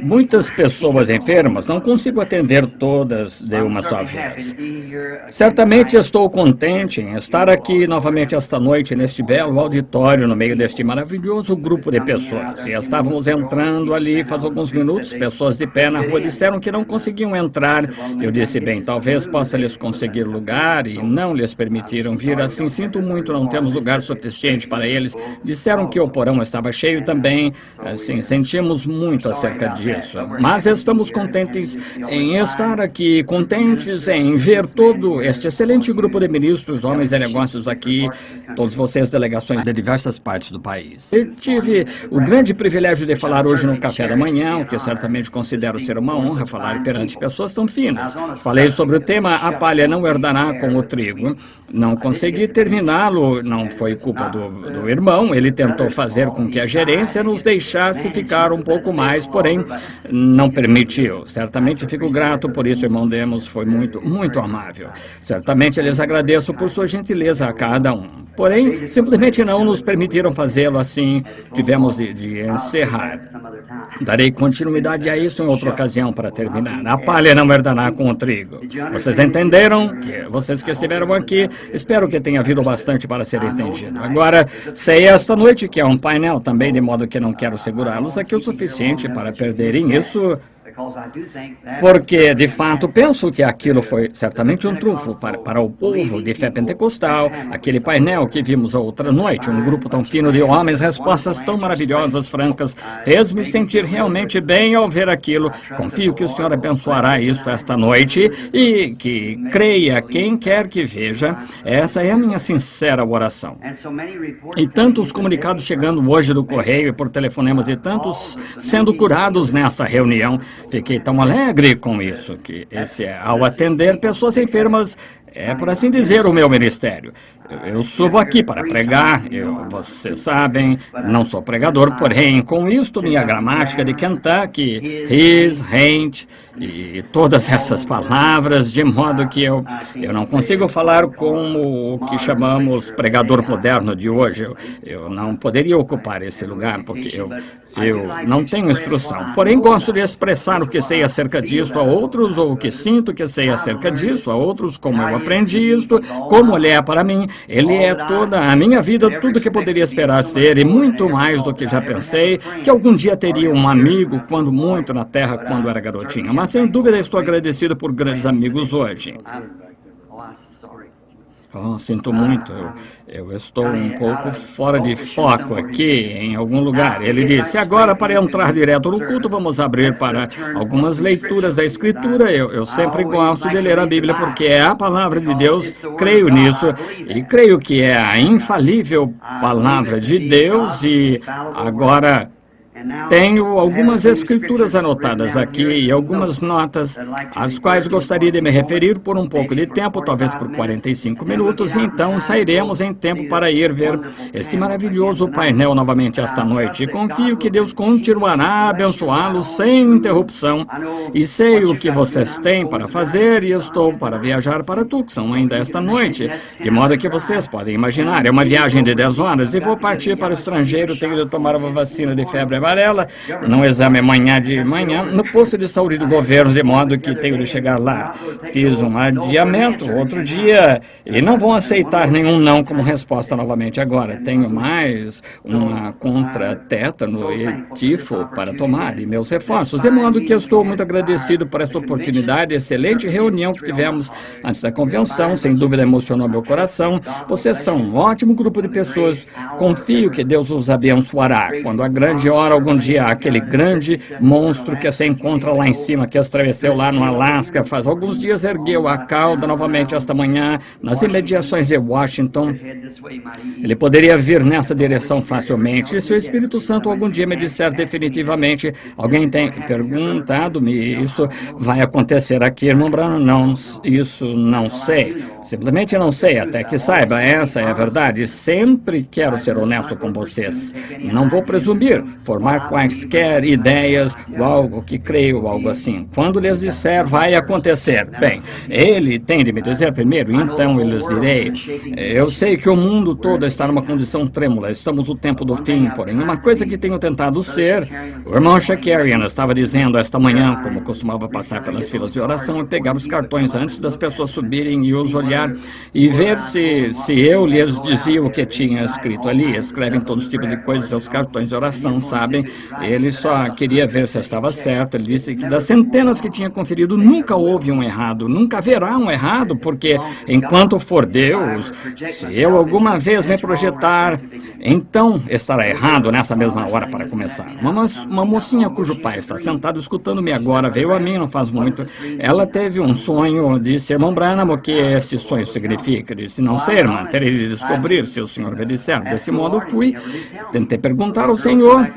Muitas pessoas enfermas, não consigo atender todas de uma só vez. Certamente estou contente em estar aqui novamente esta noite, neste belo auditório, no meio deste maravilhoso grupo de pessoas. E estávamos entrando ali faz alguns minutos, pessoas de pé na rua disseram que não conseguiam entrar. Eu disse, bem, talvez possa lhes conseguir lugar e não lhes permitiram vir. Assim, sinto muito, não temos lugar suficiente para eles. Disseram que o porão estava cheio também. Assim, sentimos muito acerca disso. Mas estamos contentes em estar aqui, contentes em ver todo este excelente grupo de ministros, homens de negócios aqui, todos vocês, delegações de diversas partes do país. Eu tive o grande privilégio de falar hoje no café da manhã, o que certamente considero ser uma honra falar perante pessoas tão finas. Falei sobre o tema A Palha Não Herdará com o Trigo. Não consegui terminá-lo, não foi culpa do irmão, ele tentou fazer com que a gerência nos deixasse ficar um pouco mais, porém não permitiu. Certamente fico grato por isso, irmão Demos, foi muito, muito amável. Certamente lhes agradeço por sua gentileza a cada um. Porém, simplesmente não nos permitiram fazê-lo assim, tivemos de encerrar. Darei continuidade a isso em outra ocasião para terminar. A palha não herdará com o trigo. Vocês entenderam? Vocês que estiveram aqui, espero que tenha havido bastante para ser entendido. Agora, sei esta noite que é um painel também, de modo que não quero segurá-los aqui o suficiente para perderem isso, porque, de fato, penso que aquilo foi certamente um trunfo para o povo de fé pentecostal, aquele painel que vimos a outra noite, um grupo tão fino de homens, respostas tão maravilhosas, francas, fez-me sentir realmente bem ao ver aquilo. Confio que o Senhor abençoará isto esta noite e que creia quem quer que veja. Essa é a minha sincera oração. E tantos comunicados chegando hoje do correio e por telefonemas e tantos sendo curados nessa reunião. Fiquei tão alegre com isso, que ao atender pessoas enfermas, é, por assim dizer, o meu ministério. Eu subo aqui para pregar, vocês sabem, não sou pregador, porém, com isto, minha gramática de Kentucky, his, ain't, e todas essas palavras, de modo que eu não consigo falar como o que chamamos pregador moderno de hoje. Eu não poderia ocupar esse lugar, porque eu não tenho instrução. Porém, gosto de expressar o que sei acerca disso a outros, ou o que sinto que sei acerca disso a outros, como eu aprendi isto, como ele é para mim. Ele é toda a minha vida, tudo que poderia esperar ser, e muito mais do que já pensei, que algum dia teria um amigo, quando muito na terra, quando era garotinha. Mas, sem dúvida, estou agradecido por grandes amigos hoje. Oh, sinto muito, eu estou um pouco fora de foco aqui, em algum lugar. Ele disse, agora para entrar direto no culto, vamos abrir para algumas leituras da Escritura. Eu sempre gosto de ler a Bíblia, porque é a palavra de Deus, creio nisso, e creio que é a infalível palavra de Deus, e agora tenho algumas escrituras anotadas aqui e algumas notas, às quais gostaria de me referir por um pouco de tempo, talvez por 45 minutos, e então sairemos em tempo para ir ver esse maravilhoso painel novamente esta noite. E confio que Deus continuará a abençoá-los sem interrupção, e sei o que vocês têm para fazer, e estou para viajar para Tucson ainda esta noite, de modo que vocês podem imaginar, é uma viagem de 10 horas, e vou partir para o estrangeiro, tenho de tomar uma vacina de febre amarela, num exame amanhã de manhã, no posto de saúde do governo, de modo que tenho de chegar lá. Fiz um adiamento outro dia e não vão aceitar nenhum não como resposta novamente agora. Tenho mais uma contra tétano e tifo para tomar e meus reforços, de modo que eu estou muito agradecido por essa oportunidade, excelente reunião que tivemos antes da convenção, sem dúvida emocionou meu coração. Vocês são um ótimo grupo de pessoas, confio que Deus os abençoará. Quando a grande hora, algum dia, aquele grande monstro que se encontra lá em cima, que estremeceu lá no Alasca, faz alguns dias ergueu a cauda novamente esta manhã, nas imediações de Washington. Ele poderia vir nessa direção facilmente. E se o Espírito Santo algum dia me disser definitivamente, alguém tem perguntado-me, isso vai acontecer aqui, irmão Branham? Não, isso não sei. Simplesmente não sei, até que saiba, essa é a verdade. Sempre quero ser honesto com vocês. Não vou presumir, formar dar quaisquer ideias ou algo que creio ou algo assim. Quando lhes disser, vai acontecer. Bem, ele tem de me dizer primeiro, então eu lhes direi. Eu sei que o mundo todo está numa condição trêmula, estamos no tempo do fim, porém, uma coisa que tenho tentado ser, o irmão Shakarian estava dizendo esta manhã, como costumava passar pelas filas de oração e pegar os cartões antes das pessoas subirem e os olhar e ver se eu lhes dizia o que tinha escrito ali. Escrevem todos os tipos de coisas, seus cartões de oração, sabem? Ele só queria ver se estava certo. Ele disse que das centenas que tinha conferido, nunca houve um errado, nunca haverá um errado, porque enquanto for Deus, se eu alguma vez me projetar, então estará errado nessa mesma hora para começar. Uma mocinha cujo pai está sentado escutando-me agora, veio a mim não faz muito. Ela teve um sonho, disse, irmão Branham, o que esse sonho significa? Disse, não sei, irmã, terei de descobrir se o senhor me disser. Desse modo fui, tentei perguntar ao senhor,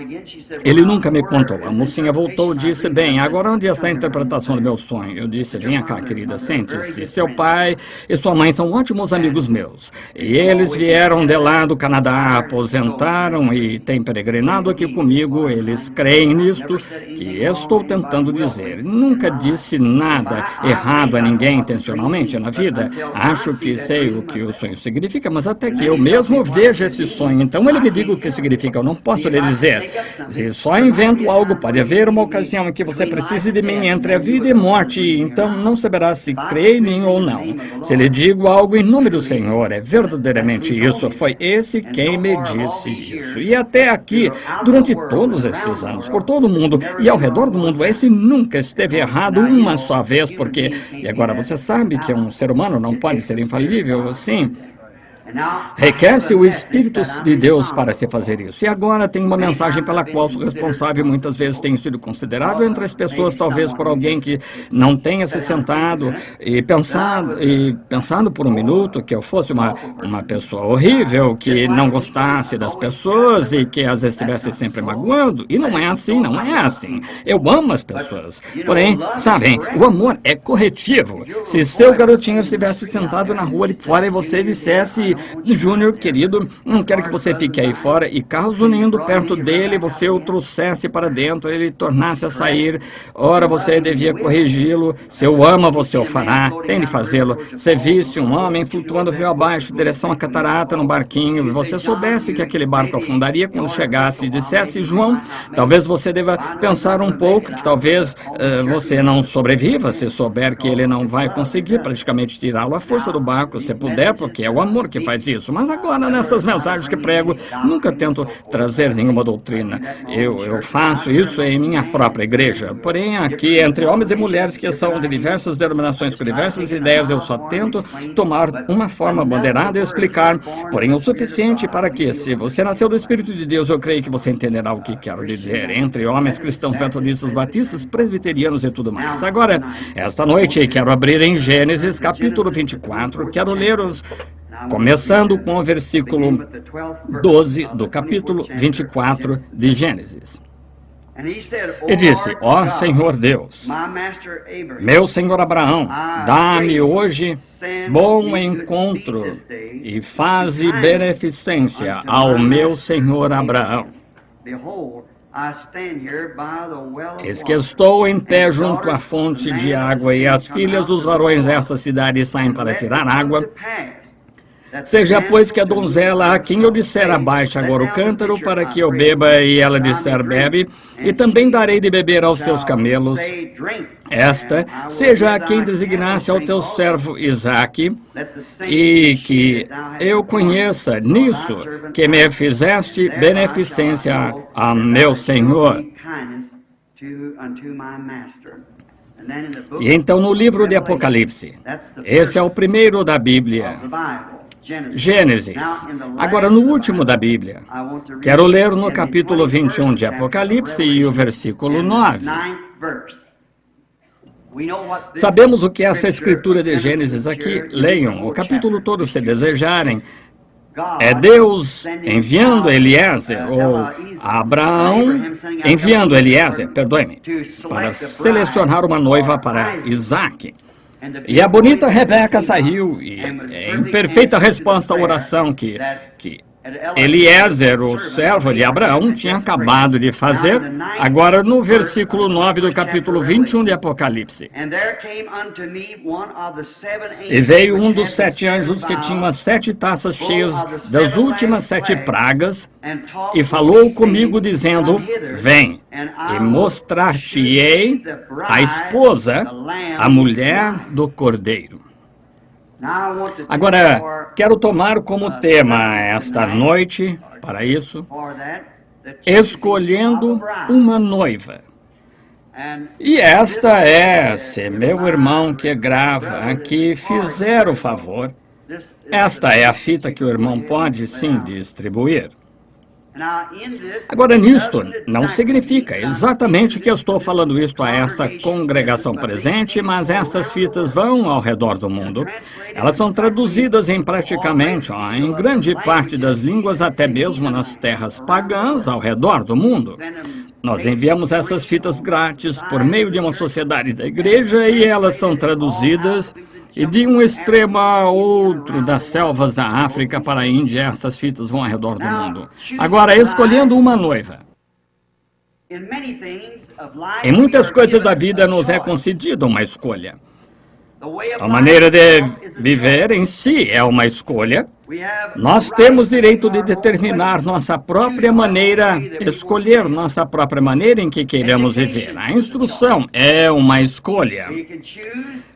ele nunca me contou. A mocinha voltou e disse, bem, agora onde está a interpretação do meu sonho? Eu disse, venha cá, querida, sente-se. Seu pai e sua mãe são ótimos amigos meus. E eles vieram de lá do Canadá, aposentaram e têm peregrinado aqui comigo. Eles creem nisto que estou tentando dizer. Nunca disse nada errado a ninguém intencionalmente na vida. Acho que sei o que o sonho significa, mas até que eu mesmo veja esse sonho, então ele me diga o que significa. Eu não posso lhe dizer. Se só invento algo, pode haver uma ocasião em que você precise de mim entre a vida e morte, então não saberá se crê em mim ou não. Se lhe digo algo em nome do Senhor, é verdadeiramente isso. Foi esse quem me disse isso. E até aqui, durante todos estes anos, por todo o mundo e ao redor do mundo, esse nunca esteve errado uma só vez, porque, e agora você sabe que um ser humano não pode ser infalível assim. Requer-se o Espírito de Deus para se fazer isso. E agora tem uma mensagem pela qual sou responsável muitas vezes tenho sido considerado entre as pessoas, talvez por alguém que não tenha se sentado e pensado por um minuto que eu fosse uma pessoa horrível, que não gostasse das pessoas e que as estivesse sempre magoando. E não é assim, não é assim. Eu amo as pessoas. Porém, sabem, o amor é corretivo. Se seu garotinho estivesse sentado na rua ali fora e você dissesse, Júnior, querido, não quero que você fique aí fora, e caso indo perto dele, você o trouxesse para dentro, ele tornasse a sair, ora você devia corrigi-lo, se o ama, você o fará, tem de fazê-lo. Se visse um homem flutuando rio abaixo, em direção à catarata, num barquinho, e você soubesse que aquele barco afundaria quando chegasse e dissesse, João, talvez você deva pensar um pouco, que talvez você não sobreviva, se souber que ele não vai conseguir praticamente tirá-lo à força do barco, se puder, porque é o amor que faz isso. Mas agora, nessas mensagens que prego, nunca tento trazer nenhuma doutrina. Eu faço isso em minha própria igreja. Porém, aqui, entre homens e mulheres que são de diversas denominações com diversas ideias, eu só tento tomar uma forma moderada e explicar, porém o suficiente para que, se você nasceu do Espírito de Deus, eu creio que você entenderá o que quero lhe dizer. Entre homens cristãos, metodistas, batistas, presbiterianos e tudo mais. Agora, esta noite, quero abrir em Gênesis, capítulo 24, quero ler começando com o versículo 12 do capítulo 24 de Gênesis. E disse, ó Senhor Deus, meu Senhor Abraão, dá-me hoje bom encontro e faze beneficência ao meu Senhor Abraão. Eis que estou em pé junto à fonte de água, e as filhas dos varões desta cidade saem para tirar água. Seja, pois, que a donzela a quem eu disser abaixa agora o cântaro para que eu beba, e ela disser bebe, e também darei de beber aos teus camelos. Esta seja a quem designasse ao teu servo Isaque, e que eu conheça nisso que me fizeste beneficência a meu Senhor. E então no livro de Apocalipse, esse é o primeiro da Bíblia, Gênesis. Agora, no último da Bíblia, quero ler no capítulo 21 de Apocalipse e o versículo 9. Sabemos o que é essa escritura de Gênesis aqui. Leiam o capítulo todo se desejarem. É Deus enviando Eliezer, ou Abraão enviando Eliezer, perdoe-me, para selecionar uma noiva para Isaque. E a bonita Rebeca saiu, e em perfeita resposta à oração que Eliezer, o servo de Abraão, tinha acabado de fazer, agora no versículo 9 do capítulo 21 de Apocalipse. E veio um dos 7 anjos que tinha as 7 taças cheias das últimas 7 pragas, e falou comigo, dizendo: Vem, e mostrar-te-ei a esposa, a mulher do Cordeiro. Agora, quero tomar como tema esta noite, para isso, escolhendo uma noiva. E esta é, se meu irmão que grava aqui fizer o favor, esta é a fita que o irmão pode sim distribuir. Agora, nisto não significa exatamente que eu estou falando isto a esta congregação presente, mas estas fitas vão ao redor do mundo. Elas são traduzidas em praticamente, em grande parte das línguas, até mesmo nas terras pagãs ao redor do mundo. Nós enviamos essas fitas grátis por meio de uma sociedade da igreja e elas são traduzidas. E de um extremo a outro das selvas da África para a Índia, essas fitas vão ao redor do mundo. Agora, escolhendo uma noiva. Em muitas coisas da vida nos é concedida uma escolha. A maneira de viver em si é uma escolha. Nós temos direito de determinar nossa própria maneira, escolher nossa própria maneira em que queremos viver. A instrução é uma escolha.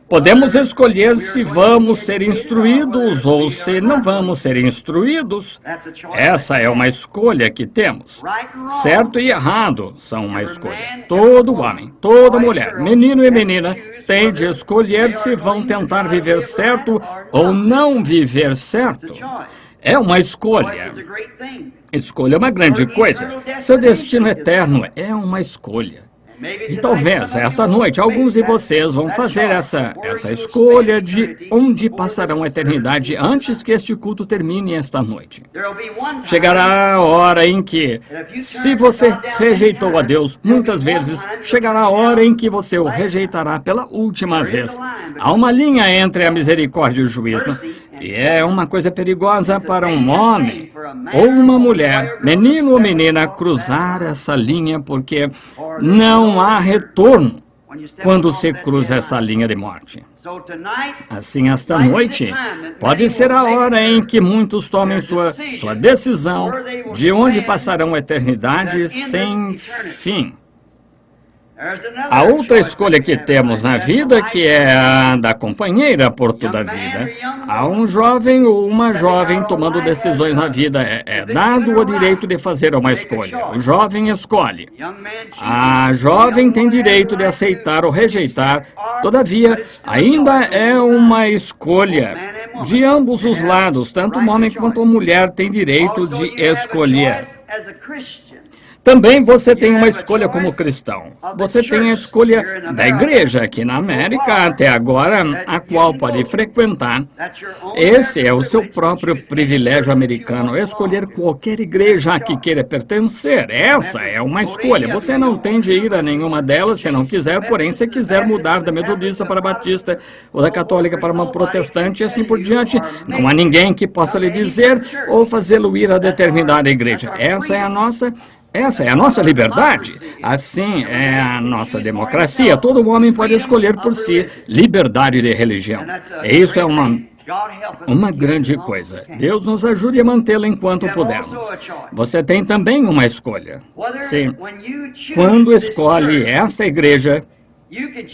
Podemos escolher se vamos ser instruídos ou se não vamos ser instruídos. Essa é uma escolha que temos. Certo e errado são uma escolha. Todo homem, toda mulher, menino e menina, tem de escolher se vão tentar viver certo ou não viver certo. É uma escolha. Escolha é uma grande coisa. Seu destino eterno é uma escolha. E talvez, esta noite, alguns de vocês vão fazer essa escolha de onde passarão a eternidade antes que este culto termine esta noite. Chegará a hora em que, se você rejeitou a Deus muitas vezes, chegará a hora em que você o rejeitará pela última vez. Há uma linha entre a misericórdia e o juízo. E é uma coisa perigosa para um homem ou uma mulher, menino ou menina, cruzar essa linha, porque não há retorno quando se cruza essa linha de morte. Assim, esta noite, pode ser a hora em que muitos tomem sua decisão de onde passarão a eternidade sem fim. A outra escolha que temos na vida, que é a da companheira por toda a vida. Há um jovem ou uma jovem tomando decisões na vida. É dado o direito de fazer uma escolha. O jovem escolhe. A jovem tem direito de aceitar ou rejeitar. Todavia, ainda é uma escolha de ambos os lados. Tanto o homem quanto a mulher têm direito de escolher. Também você tem uma escolha como cristão. Você tem a escolha da igreja aqui na América, até agora, a qual pode frequentar. Esse é o seu próprio privilégio americano, escolher qualquer igreja a que queira pertencer. Essa é uma escolha. Você não tem de ir a nenhuma delas se não quiser, porém, se quiser mudar da metodista para a batista, ou da católica para uma protestante e assim por diante, não há ninguém que possa lhe dizer ou fazê-lo ir a determinada igreja. Essa é a nossa liberdade. Assim é a nossa democracia. Todo homem pode escolher por si liberdade de religião. E isso é uma grande coisa. Deus nos ajude a mantê-la enquanto pudermos. Você tem também uma escolha. Sim. Quando escolhe esta igreja,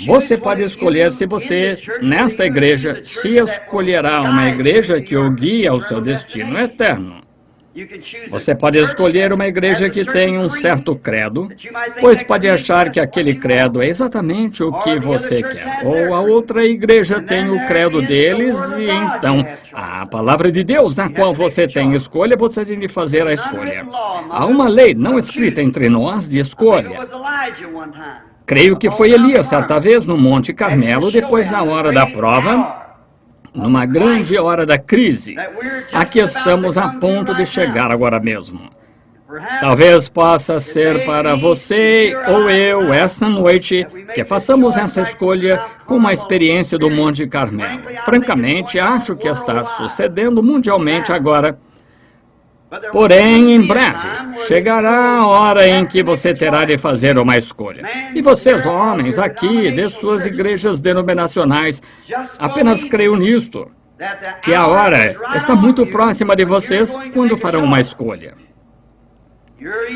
você pode escolher se você, nesta igreja, se escolherá uma igreja que o guie ao seu destino eterno. Você pode escolher uma igreja que tem um certo credo, pois pode achar que aquele credo é exatamente o que você quer. Ou a outra igreja tem o credo deles e então a palavra de Deus na qual você tem escolha, você tem de fazer a escolha. Há uma lei não escrita entre nós de escolha. Creio que foi Elias certa vez no Monte Carmelo, depois da hora da prova, numa grande hora da crise. Aqui estamos a ponto de chegar agora mesmo. Talvez possa ser para você ou eu, esta noite, que façamos essa escolha com uma experiência do Monte Carmelo. Francamente, acho que está sucedendo mundialmente agora. Porém, em breve, chegará a hora em que você terá de fazer uma escolha. E vocês, homens, aqui, de suas igrejas denominacionais, apenas creiam nisto, que a hora está muito próxima de vocês quando farão uma escolha.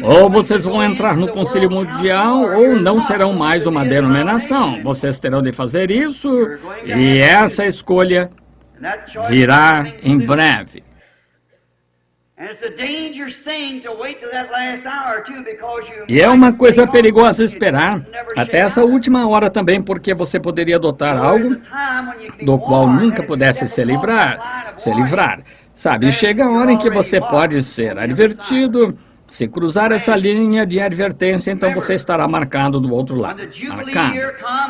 Ou vocês vão entrar no Concílio Mundial, ou não serão mais uma denominação. Vocês terão de fazer isso, e essa escolha virá em breve. E é uma coisa perigosa esperar até essa última hora também, porque você poderia adotar algo do qual nunca pudesse se livrar. Sabe, chega a hora em que você pode ser advertido. Se cruzar essa linha de advertência, então você estará marcado do outro lado. Marcado.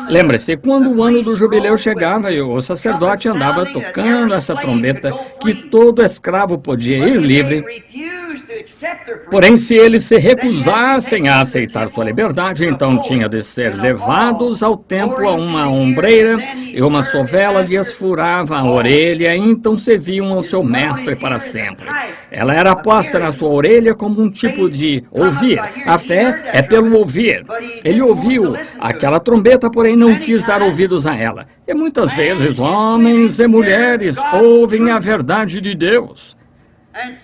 Lembre-se, quando o ano do jubileu chegava e o sacerdote andava tocando essa trombeta, que todo escravo podia ir livre. Porém, se eles se recusassem a aceitar sua liberdade, então tinha de ser levados ao templo a uma ombreira e uma sovela lhes furava a orelha, e então serviam ao seu mestre para sempre. Ela era posta na sua orelha como um tipo de ouvir. A fé é pelo ouvir. Ele ouviu aquela trombeta, porém não quis dar ouvidos a ela. E muitas vezes homens e mulheres ouvem a verdade de Deus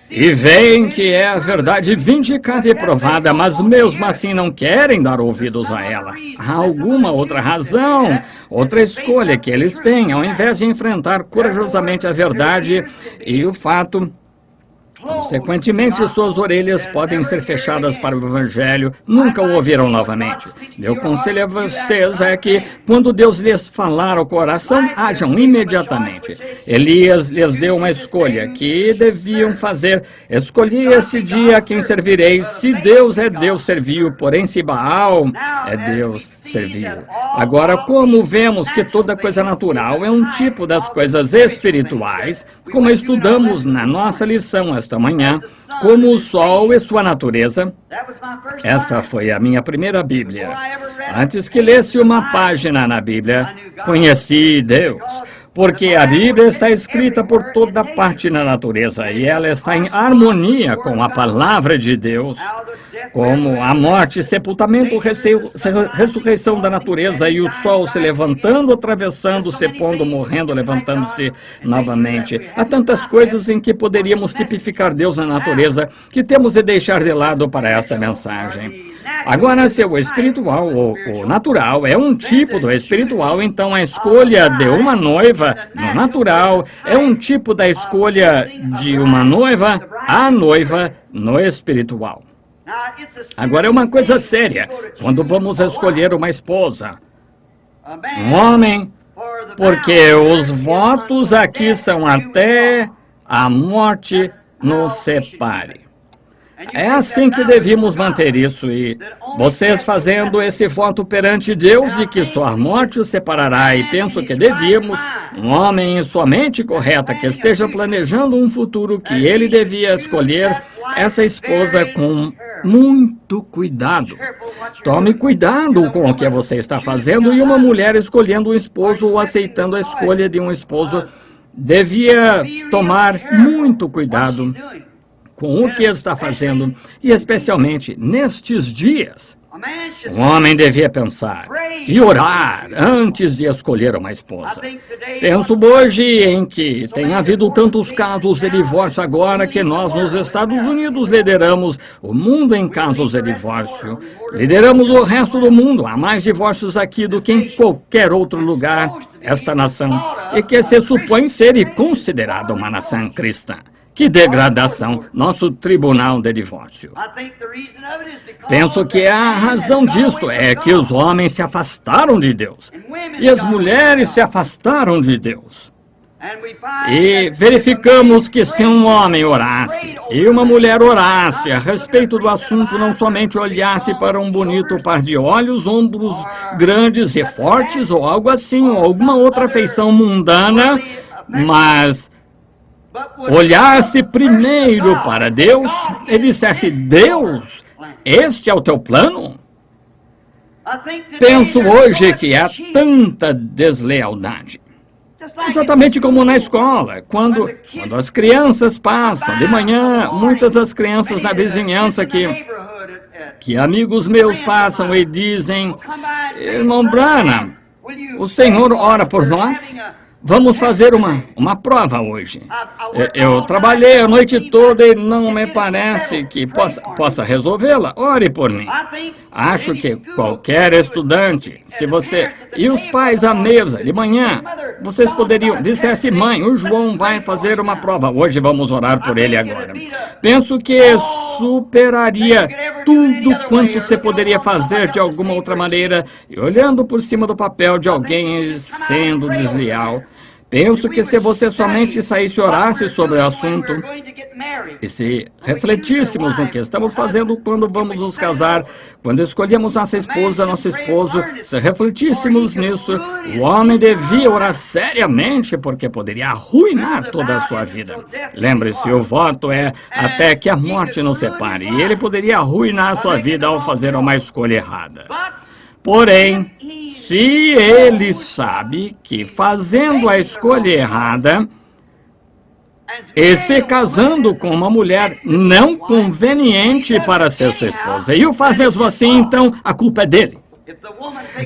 e veem que é a verdade vindicada e provada, mas mesmo assim não querem dar ouvidos a ela. Há alguma outra razão, outra escolha que eles têm, ao invés de enfrentar corajosamente a verdade e o fato. Consequentemente, suas orelhas podem ser fechadas para o Evangelho, nunca o ouvirão novamente. Meu conselho a vocês é que, quando Deus lhes falar ao coração, hajam imediatamente. Elias lhes deu uma escolha que deviam fazer. Escolhi esse dia a quem servireis. Se Deus é Deus, serviu, porém se Baal é Deus, serviu. Agora, como vemos que toda coisa natural é um tipo das coisas espirituais, como estudamos na nossa lição esta manhã, como o sol e sua natureza. Essa foi a minha primeira Bíblia. Antes que lesse uma página na Bíblia, conheci Deus. Porque a Bíblia está escrita por toda parte na natureza e ela está em harmonia com a palavra de Deus. Como a morte, sepultamento, ressurreição da natureza e o sol se levantando, atravessando, se pondo, morrendo, levantando-se novamente. Há tantas coisas em que poderíamos tipificar Deus na natureza que temos de deixar de lado para esta mensagem. Agora, se o espiritual ou o natural é um tipo do espiritual, então a escolha de uma noiva no natural é um tipo da escolha de uma noiva, a noiva no espiritual. Agora é uma coisa séria quando vamos escolher uma esposa, um homem, porque os votos aqui são até a morte nos separe. É assim que devíamos manter isso, e vocês fazendo esse voto perante Deus de que só a morte os separará, e penso que devíamos, um homem em sua mente correta que esteja planejando um futuro que ele devia escolher essa esposa com muito cuidado. Tome cuidado com o que você está fazendo, e uma mulher escolhendo um esposo ou aceitando a escolha de um esposo devia tomar muito cuidado com o que está fazendo, e especialmente nestes dias. Um homem devia pensar e orar antes de escolher uma esposa. Penso hoje em que tem havido tantos casos de divórcio agora que nós nos Estados Unidos lideramos o mundo em casos de divórcio. Lideramos o resto do mundo. Há mais divórcios aqui do que em qualquer outro lugar, esta nação, e que se supõe ser e considerada uma nação cristã. Que degradação, nosso tribunal de divórcio. Penso que a razão disto é que os homens se afastaram de Deus e as mulheres se afastaram de Deus. E verificamos que se um homem orasse e uma mulher orasse a respeito do assunto, não somente olhasse para um bonito par de olhos, ombros grandes e fortes ou algo assim, ou alguma outra feição mundana, mas olhasse primeiro para Deus e dissesse: Deus, este é o teu plano? Penso hoje que há tanta deslealdade. Exatamente como na escola, quando as crianças passam de manhã, muitas das crianças na vizinhança que amigos meus passam e dizem: Irmão Branham, o Senhor ora por nós? Vamos fazer uma prova hoje. Eu trabalhei a noite toda e não me parece que possa resolvê-la. Ore por mim. Acho que qualquer estudante, se você e os pais à mesa de manhã, vocês poderiam dissesse: mãe, o João vai fazer uma prova. Hoje vamos orar por ele agora. Penso que superaria tudo quanto você poderia fazer de alguma outra maneira, e olhando por cima do papel de alguém sendo desleal. Penso que se você somente saísse e orasse sobre o assunto, e se refletíssemos no que estamos fazendo quando vamos nos casar, quando escolhemos nosso esposo, se refletíssemos nisso, o homem devia orar seriamente, porque poderia arruinar toda a sua vida. Lembre-se, o voto é até que a morte nos separe, e ele poderia arruinar a sua vida ao fazer uma escolha errada. Porém, se ele sabe que fazendo a escolha errada e se casando com uma mulher não conveniente para ser sua esposa, e o faz mesmo assim, então a culpa é dele.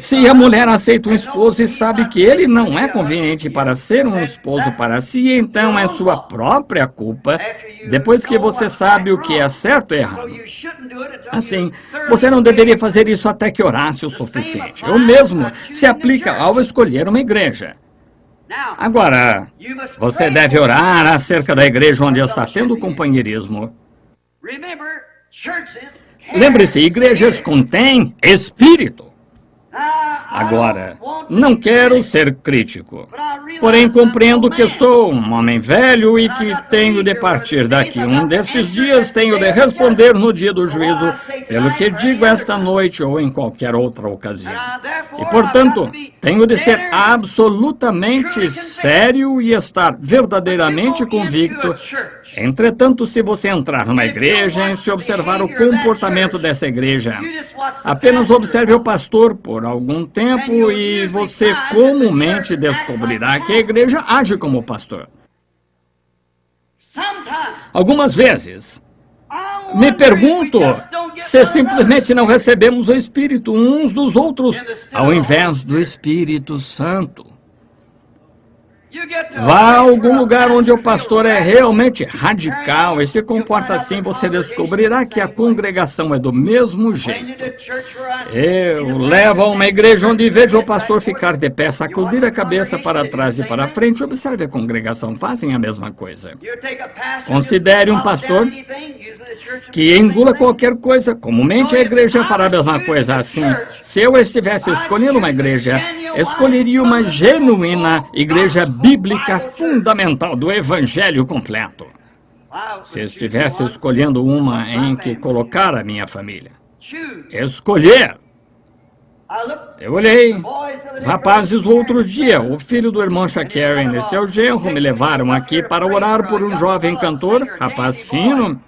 Se a mulher aceita um esposo e sabe que ele não é conveniente para ser um esposo para si, então é sua própria culpa, depois que você sabe o que é certo e errado. Assim, você não deveria fazer isso até que orasse o suficiente. O mesmo se aplica ao escolher uma igreja. Agora, você deve orar acerca da igreja onde está tendo companheirismo. Lembre-se, igrejas contêm espírito. Agora, não quero ser crítico, porém compreendo que sou um homem velho e que tenho de partir daqui. Um desses dias tenho de responder no dia do juízo pelo que digo esta noite ou em qualquer outra ocasião. E, portanto, tenho de ser absolutamente sério e estar verdadeiramente convicto. Entretanto, se você entrar numa igreja e se observar o comportamento dessa igreja, apenas observe o pastor por algum tempo e você comumente descobrirá que a igreja age como o pastor. Algumas vezes, me pergunto se simplesmente não recebemos o Espírito uns dos outros ao invés do Espírito Santo. Vá a algum lugar onde o pastor é realmente radical e se comporta assim, você descobrirá que a congregação é do mesmo jeito. Eu levo a uma igreja onde vejo o pastor ficar de pé, sacudir a cabeça para trás e para frente. Observe a congregação, fazem a mesma coisa. Considere um pastor que engula qualquer coisa. Comumente a igreja fará a mesma coisa assim. Se eu estivesse escolhendo uma igreja, escolheria uma genuína igreja bíblica fundamental do Evangelho completo. Se estivesse escolhendo uma em que colocar a minha família. Escolher. Eu olhei. Os rapazes, o outro dia, o filho do irmão Shakaren e seu genro me levaram aqui para orar por um jovem cantor, rapaz fino.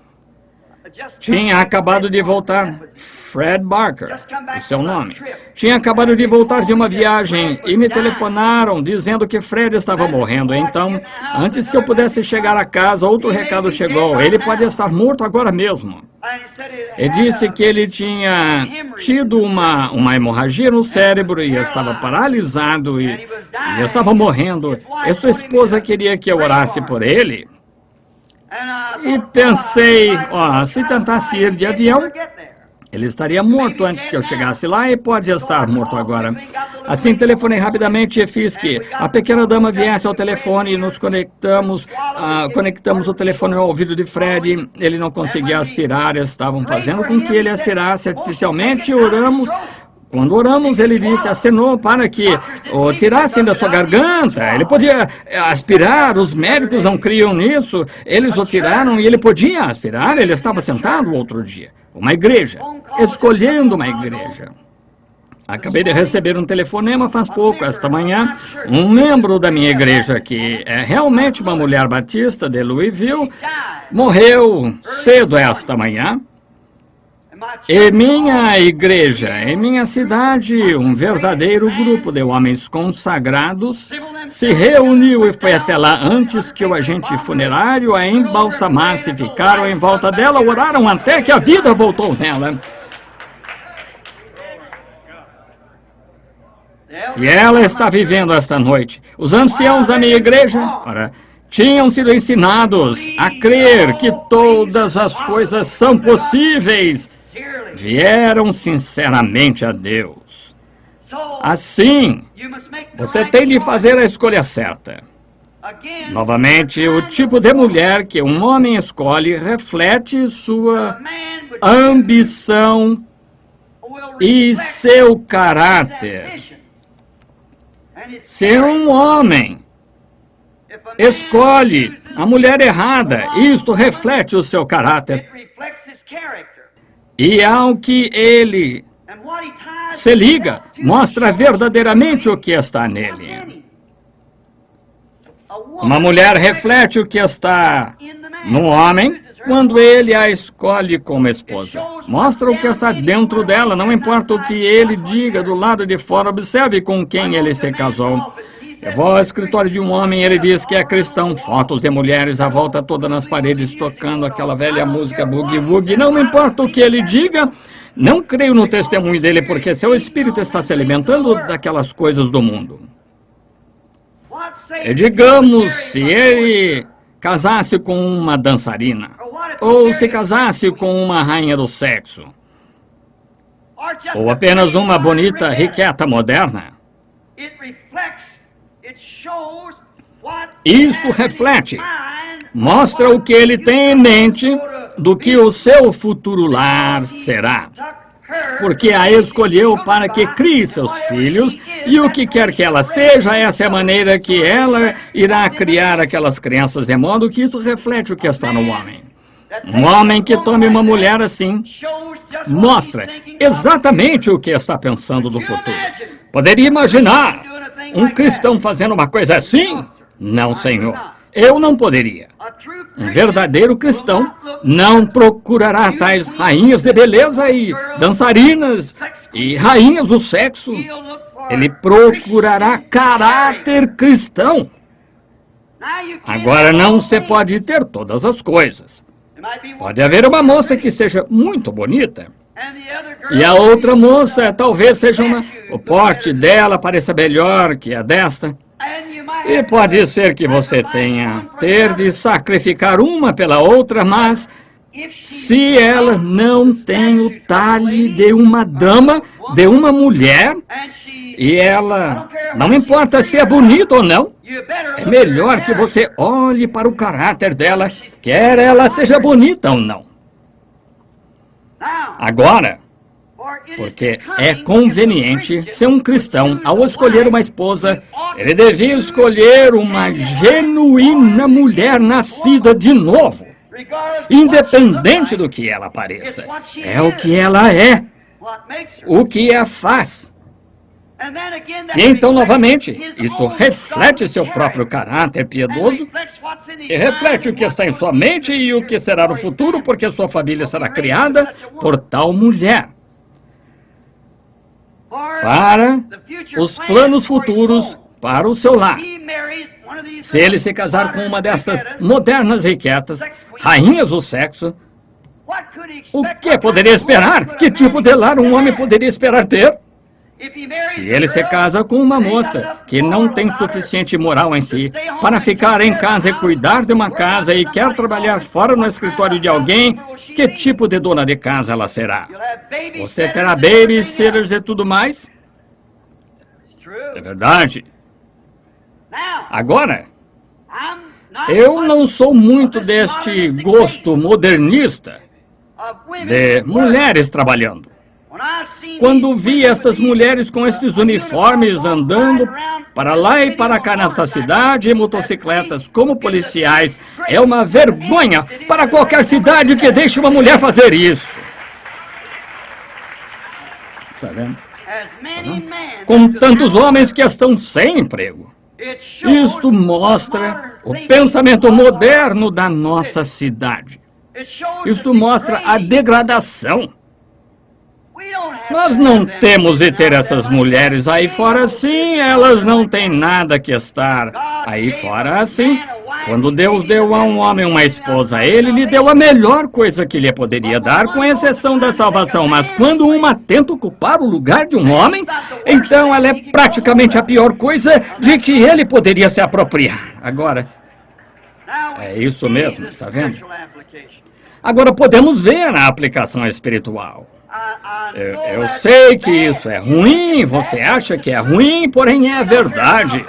Tinha acabado de voltar, Fred Barker, o seu nome. Tinha acabado de voltar de uma viagem e me telefonaram dizendo que Fred estava morrendo. Então, antes que eu pudesse chegar a casa, outro recado chegou. Ele pode estar morto agora mesmo. E disse que ele tinha tido uma hemorragia no cérebro e estava paralisado e estava morrendo. E sua esposa queria que eu orasse por ele. E pensei, se tentasse ir de avião, ele estaria morto antes que eu chegasse lá e pode estar morto agora. Assim, telefonei rapidamente e fiz que a pequena dama viesse ao telefone e nos conectamos o telefone ao ouvido de Fred. Ele não conseguia aspirar, estavam fazendo com que ele aspirasse artificialmente e oramos. Quando oramos, ele disse, acenou para que o tirassem da sua garganta. Ele podia aspirar, os médicos não criam nisso. Eles o tiraram e ele podia aspirar. Ele estava sentado outro dia. Uma igreja, escolhendo uma igreja. Acabei de receber um telefonema faz pouco, esta manhã. Um membro da minha igreja, que é realmente uma mulher batista de Louisville, morreu cedo esta manhã. Em minha igreja, em minha cidade, um verdadeiro grupo de homens consagrados se reuniu e foi até lá antes que o agente funerário a embalsamasse. Ficaram em volta dela, oraram até que a vida voltou nela. E ela está vivendo esta noite. Os anciãos da minha igreja, ora, tinham sido ensinados a crer que todas as coisas são possíveis. Vieram sinceramente a Deus. Assim, você tem de fazer a escolha certa. Novamente, o tipo de mulher que um homem escolhe reflete sua ambição e seu caráter. Se um homem escolhe a mulher errada, isto reflete o seu caráter. E ao que ele se liga, mostra verdadeiramente o que está nele. Uma mulher reflete o que está no homem quando ele a escolhe como esposa. Mostra o que está dentro dela, não importa o que ele diga do lado de fora, observe com quem ele se casou. Eu vou ao escritório de um homem, ele diz que é cristão, fotos de mulheres à volta toda nas paredes, tocando aquela velha música Boogie Woogie. Não importa o que ele diga, não creio no testemunho dele, porque seu espírito está se alimentando daquelas coisas do mundo. E digamos, se ele casasse com uma dançarina, ou se casasse com uma rainha do sexo, ou apenas uma bonita riqueta moderna, isto reflete, mostra o que ele tem em mente do que o seu futuro lar será. Porque a escolheu para que crie seus filhos, e o que quer que ela seja, essa é a maneira que ela irá criar aquelas crianças, de modo que isso reflete o que está no homem. Um homem que tome uma mulher assim, mostra exatamente o que está pensando do futuro. Poderia imaginar um cristão fazendo uma coisa assim? Não, Senhor. Eu não poderia. Um verdadeiro cristão não procurará tais rainhas de beleza e dançarinas e rainhas do sexo. Ele procurará caráter cristão. Agora, não se pode ter todas as coisas. Pode haver uma moça que seja muito bonita, e a outra moça talvez seja o porte dela pareça melhor que a desta. E pode ser que você tenha ter de sacrificar uma pela outra, mas se ela não tem o talhe de uma dama, de uma mulher, e ela, não importa se é bonita ou não, é melhor que você olhe para o caráter dela, quer ela seja bonita ou não. Agora, porque é conveniente ser um cristão, ao escolher uma esposa, ele devia escolher uma genuína mulher nascida de novo, independente do que ela pareça. É o que ela é, o que a faz. E então, novamente, isso reflete seu próprio caráter piedoso e reflete o que está em sua mente e o que será no futuro, porque sua família será criada por tal mulher. Para os planos futuros, para o seu lar. Se ele se casar com uma dessas modernas riquetas, rainhas do sexo, o que poderia esperar? Que tipo de lar um homem poderia esperar ter? Se ele se casa com uma moça que não tem suficiente moral em si para ficar em casa e cuidar de uma casa e quer trabalhar fora no escritório de alguém, que tipo de dona de casa ela será? Você terá babysitters e tudo mais? É verdade. Agora, eu não sou muito deste gosto modernista de mulheres trabalhando. Quando vi essas mulheres com estes uniformes andando para lá e para cá nesta cidade, em motocicletas como policiais, é uma vergonha para qualquer cidade que deixe uma mulher fazer isso. Está vendo? Com tantos homens que estão sem emprego. Isto mostra o pensamento moderno da nossa cidade. Isto mostra a degradação. Nós não temos de ter essas mulheres aí fora assim, elas não têm nada que estar aí fora assim. Quando Deus deu a um homem uma esposa, Ele lhe deu a melhor coisa que lhe poderia dar, com exceção da salvação. Mas quando uma tenta ocupar o lugar de um homem, então ela é praticamente a pior coisa de que ele poderia se apropriar. Agora, é isso mesmo, está vendo? Agora podemos ver a aplicação espiritual. Eu sei que isso é ruim, você acha que é ruim, porém é verdade.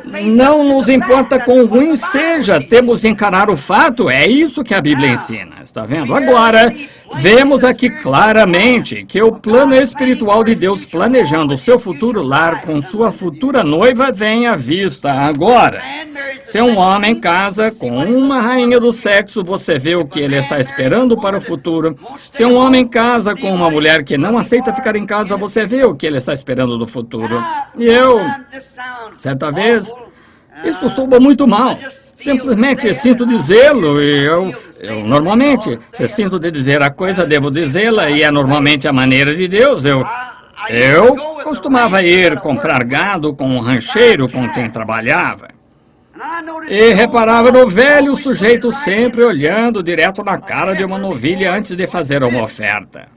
Não nos importa quão ruim seja, temos de encarar o fato, é isso que a Bíblia ensina, está vendo? Agora, vemos aqui claramente que o plano espiritual de Deus planejando o seu futuro lar com sua futura noiva vem à vista agora. Se um homem casa com uma rainha do sexo, você vê o que ele está esperando para o futuro. Se um homem casa com uma mulher que não aceita ficar em casa, você vê o que ele está esperando do futuro. E eu, certa vez, isso soa muito mal. Simplesmente sinto dizê-lo e eu normalmente, se sinto de dizer a coisa, devo dizê-la e é normalmente a maneira de Deus. Eu costumava ir comprar gado com um rancheiro com quem trabalhava. E reparava no velho sujeito sempre olhando direto na cara de uma novilha antes de fazer uma oferta.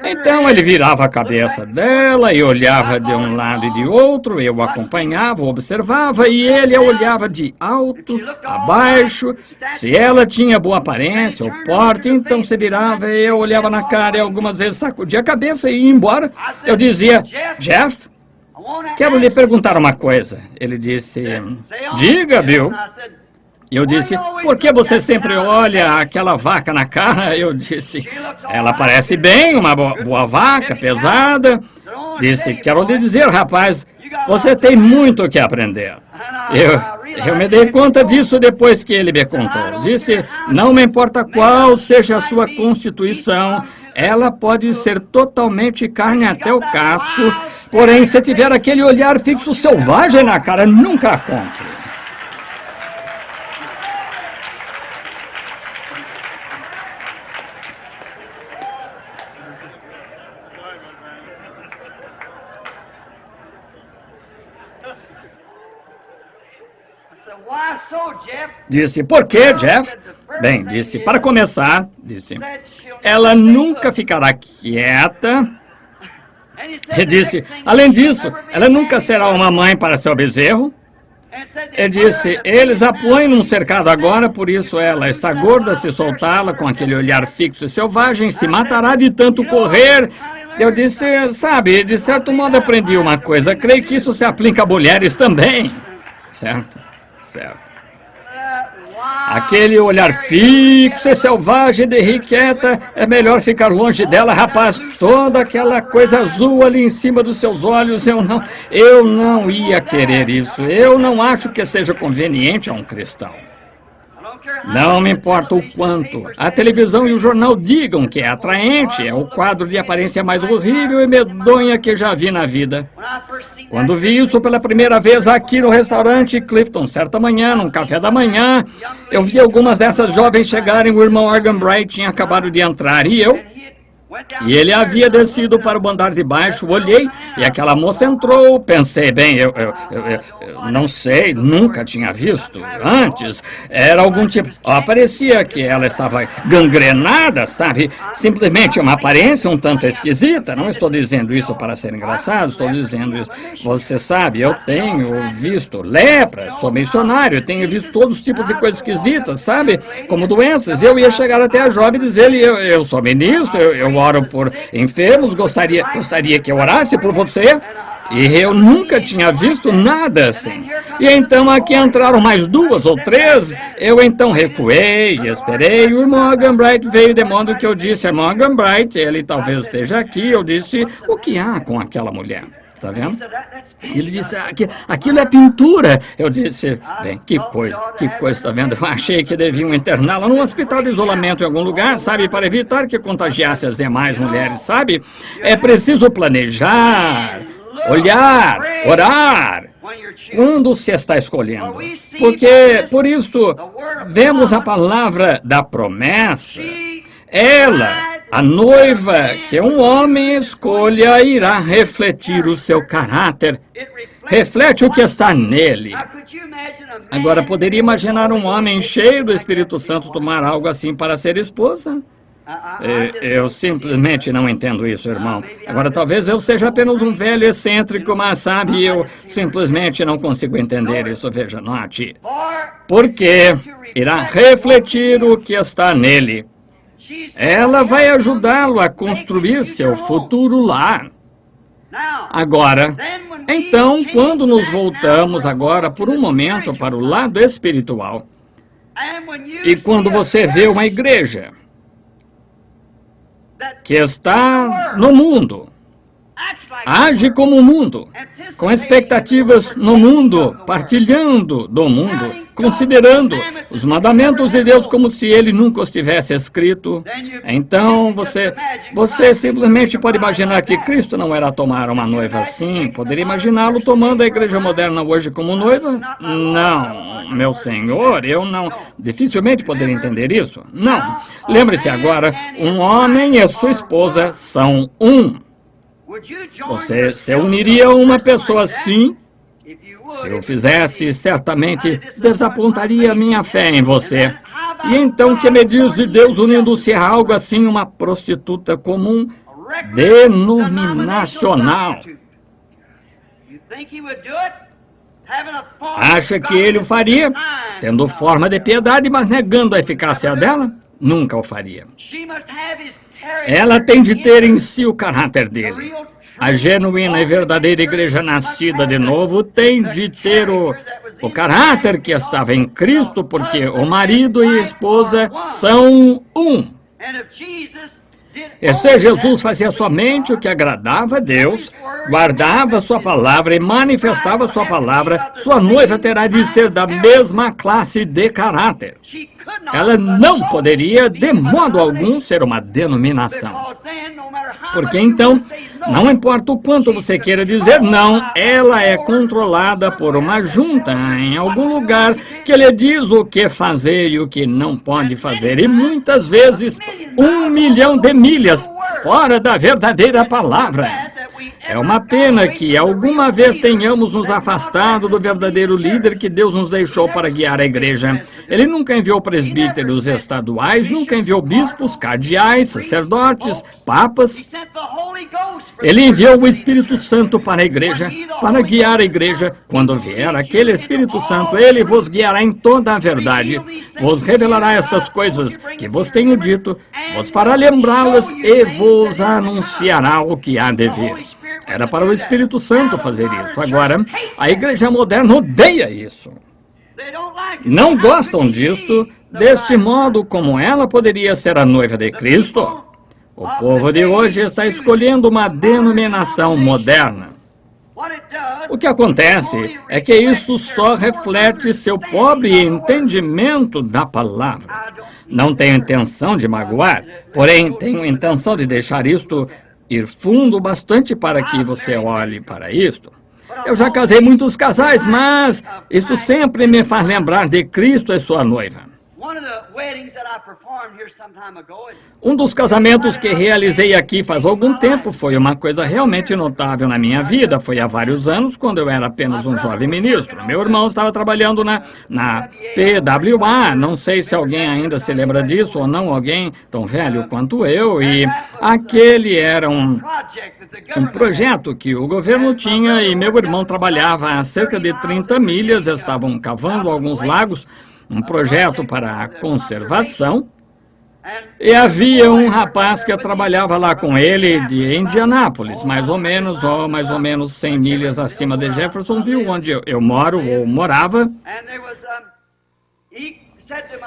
Então ele virava a cabeça dela e olhava de um lado e de outro, eu acompanhava, observava e ele a olhava de alto a baixo. Se ela tinha boa aparência ou porte, então se virava e eu olhava na cara e algumas vezes sacudia a cabeça e ia embora. Eu dizia, Jeff, quero lhe perguntar uma coisa. Ele disse, diga, Bill. Eu disse, por que você sempre olha aquela vaca na cara? Eu disse, ela parece bem, uma boa vaca, pesada. Disse, quero lhe dizer, rapaz, você tem muito o que aprender. Eu me dei conta disso depois que ele me contou. Disse, não me importa qual seja a sua constituição, ela pode ser totalmente carne até o casco, porém, se tiver aquele olhar fixo selvagem na cara, nunca a compre. Disse, por quê, Jeff? Bem, disse, para começar, disse, ela nunca ficará quieta. Ele disse, além disso, ela nunca será uma mãe para seu bezerro. Ele disse, eles a põem num cercado agora, por isso ela está gorda, se soltá-la com aquele olhar fixo e selvagem, se matará de tanto correr. Eu disse, sabe, de certo modo aprendi uma coisa, creio que isso se aplica a mulheres também. Certo, certo. Aquele olhar fixo e selvagem de Riqueta, é melhor ficar longe dela, rapaz. Toda aquela coisa azul ali em cima dos seus olhos, eu não ia querer isso. Eu não acho que seja conveniente a um cristão. Não me importa o quanto a televisão e o jornal digam que é atraente, é o quadro de aparência mais horrível e medonha que já vi na vida. Quando vi isso pela primeira vez aqui no restaurante Clifton, certa manhã, num café da manhã, eu vi algumas dessas jovens chegarem, o irmão Argan Bright tinha acabado de entrar e ele havia descido para o andar de baixo, olhei e aquela moça entrou, pensei, bem, eu não sei, nunca tinha visto antes, era algum tipo, parecia que ela estava gangrenada, sabe, simplesmente uma aparência um tanto esquisita, não estou dizendo isso para ser engraçado, estou dizendo isso, você sabe, eu tenho visto lepra, sou missionário, tenho visto todos os tipos de coisas esquisitas, sabe, como doenças, eu ia chegar até a jovem e dizer-lhe, eu sou ministro, eu oro por enfermos, gostaria que eu orasse por você. E eu nunca tinha visto nada assim. E então aqui entraram mais 2 ou 3. Eu então recuei e esperei. O irmão Argan Bright veio de modo que eu disse, irmão Argan Bright, ele talvez esteja aqui. Eu disse, o que há com aquela mulher? Está vendo? Ele disse, aquilo é pintura. Eu disse, bem, que coisa, está vendo? Eu achei que deviam interná-la num hospital de isolamento em algum lugar, sabe, para evitar que contagiasse as demais mulheres, sabe? É preciso planejar, olhar, orar, quando se está escolhendo. Porque, por isso, vemos a palavra da promessa. Ela A noiva que um homem escolha irá refletir o seu caráter. Reflete o que está nele. Agora, poderia imaginar um homem cheio do Espírito Santo tomar algo assim para ser esposa? Eu simplesmente não entendo isso, irmão. Agora, talvez eu seja apenas um velho excêntrico, mas sabe, eu simplesmente não consigo entender isso. Veja, note. Porque irá refletir o que está nele. Ela vai ajudá-lo a construir seu futuro lar. Agora, então, quando nos voltamos agora por um momento para o lado espiritual, e quando você vê uma igreja que está no mundo, age como o mundo, com expectativas no mundo, partilhando do mundo, considerando os mandamentos de Deus como se ele nunca os tivesse escrito. Então você simplesmente pode imaginar que Cristo não era tomar uma noiva assim. Poderia imaginá-lo tomando a igreja moderna hoje como noiva? Não, meu senhor, eu não. Dificilmente poderia entender isso. Não. Lembre-se agora, um homem e sua esposa são um. Você se uniria a uma pessoa assim? Se eu fizesse, certamente desapontaria minha fé em você. E então, que me diz de Deus unindo-se a algo assim, uma prostituta comum, denominacional? Acha que ele o faria? Tendo forma de piedade, mas negando a eficácia dela? Nunca o faria. Ela tem de ter em si o caráter dele. A genuína e verdadeira igreja nascida de novo tem de ter o caráter que estava em Cristo, porque o marido e a esposa são um. E se Jesus fazia somente o que agradava a Deus, guardava sua palavra e manifestava sua palavra, sua noiva terá de ser da mesma classe de caráter. Ela não poderia, de modo algum, ser uma denominação. Porque então, não importa o quanto você queira dizer não, ela é controlada por uma junta em algum lugar que lhe diz o que fazer e o que não pode fazer. E muitas vezes, 1 milhão de milhas fora da verdadeira palavra. É uma pena que alguma vez tenhamos nos afastado do verdadeiro líder que Deus nos deixou para guiar a igreja. Ele nunca enviou presbíteros estaduais, nunca enviou bispos, cardeais, sacerdotes, papas. Ele enviou o Espírito Santo para a igreja, para guiar a igreja. Quando vier aquele Espírito Santo, ele vos guiará em toda a verdade, vos revelará estas coisas que vos tenho dito, vos fará lembrá-las e vos anunciará o que há de vir. Era para o Espírito Santo fazer isso. Agora, a igreja moderna odeia isso. Não gostam disso. Deste modo, como ela poderia ser a noiva de Cristo? O povo de hoje está escolhendo uma denominação moderna. O que acontece é que isso só reflete seu pobre entendimento da palavra. Não tenho intenção de magoar, porém tenho intenção de deixar isto ir fundo bastante para que você olhe para isto. Eu já casei muitos casais, mas isso sempre me faz lembrar de Cristo e sua noiva. Um dos casamentos que realizei aqui faz algum tempo foi uma coisa realmente notável na minha vida. Foi há vários anos, quando eu era apenas um jovem ministro. Meu irmão estava trabalhando na PWA. Não sei se alguém ainda se lembra disso ou não, alguém tão velho quanto eu. E aquele era um projeto que o governo tinha e meu irmão trabalhava a cerca de 30 milhas. Estavam cavando alguns lagos. Um projeto para a conservação, e havia um rapaz que trabalhava lá com ele de Indianápolis, mais ou menos 100 milhas acima de Jeffersonville, onde eu moro ou morava.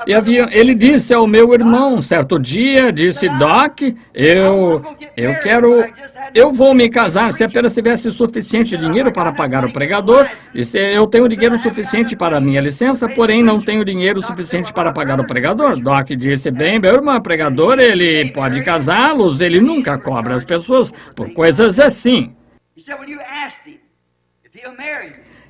E ele disse ao meu irmão, certo dia, disse, Doc, eu vou me casar se apenas tivesse suficiente dinheiro para pagar o pregador. Disse, eu tenho dinheiro suficiente para a minha licença, porém não tenho dinheiro suficiente para pagar o pregador. Doc disse, bem, meu irmão, pregador, ele pode casá-los, ele nunca cobra as pessoas por coisas assim.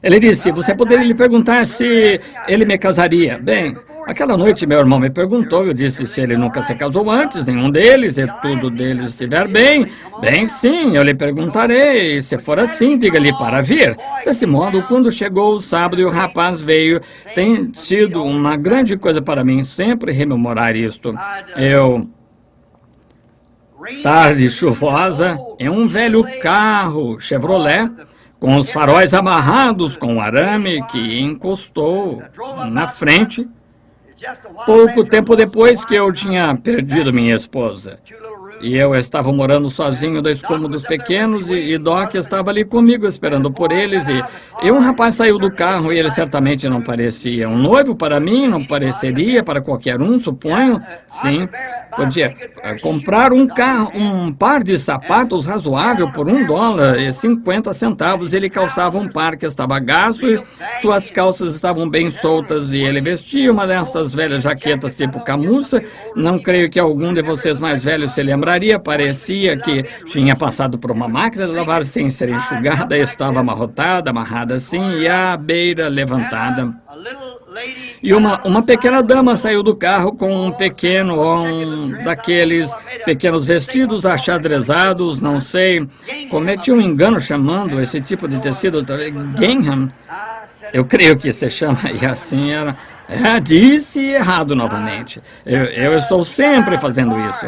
Ele disse, você poderia lhe perguntar se ele me casaria. Bem, Aquela noite, meu irmão me perguntou, eu disse se ele nunca se casou antes, nenhum deles, e tudo deles estiver bem. Bem, sim, eu lhe perguntarei, se for assim, diga-lhe para vir. Desse modo, quando chegou o sábado e o rapaz veio, tem sido uma grande coisa para mim sempre rememorar isto. Tarde chuvosa, em um velho carro Chevrolet, com os faróis amarrados com arame que encostou na frente, pouco tempo depois que eu tinha perdido minha esposa. E eu estava morando sozinho em 2 cômodos pequenos e Doc estava ali comigo esperando por eles e um rapaz saiu do carro e ele certamente não parecia um noivo para mim, não pareceria para qualquer um, suponho. Sim, podia comprar um par de sapatos razoável por $1,50. Ele calçava um par que estava gasto e suas calças estavam bem soltas e ele vestia uma dessas velhas jaquetas tipo camurça. Não creio que algum de vocês mais velhos se lembraria. Parecia que tinha passado por uma máquina de lavar sem ser enxugada, estava amarrada assim e a beira levantada. E uma pequena dama saiu do carro com daqueles pequenos vestidos achadrezados, não sei, cometi um engano chamando esse tipo de tecido gingham. Eu creio que se chama, e assim era. Disse errado novamente. Eu estou sempre fazendo isso.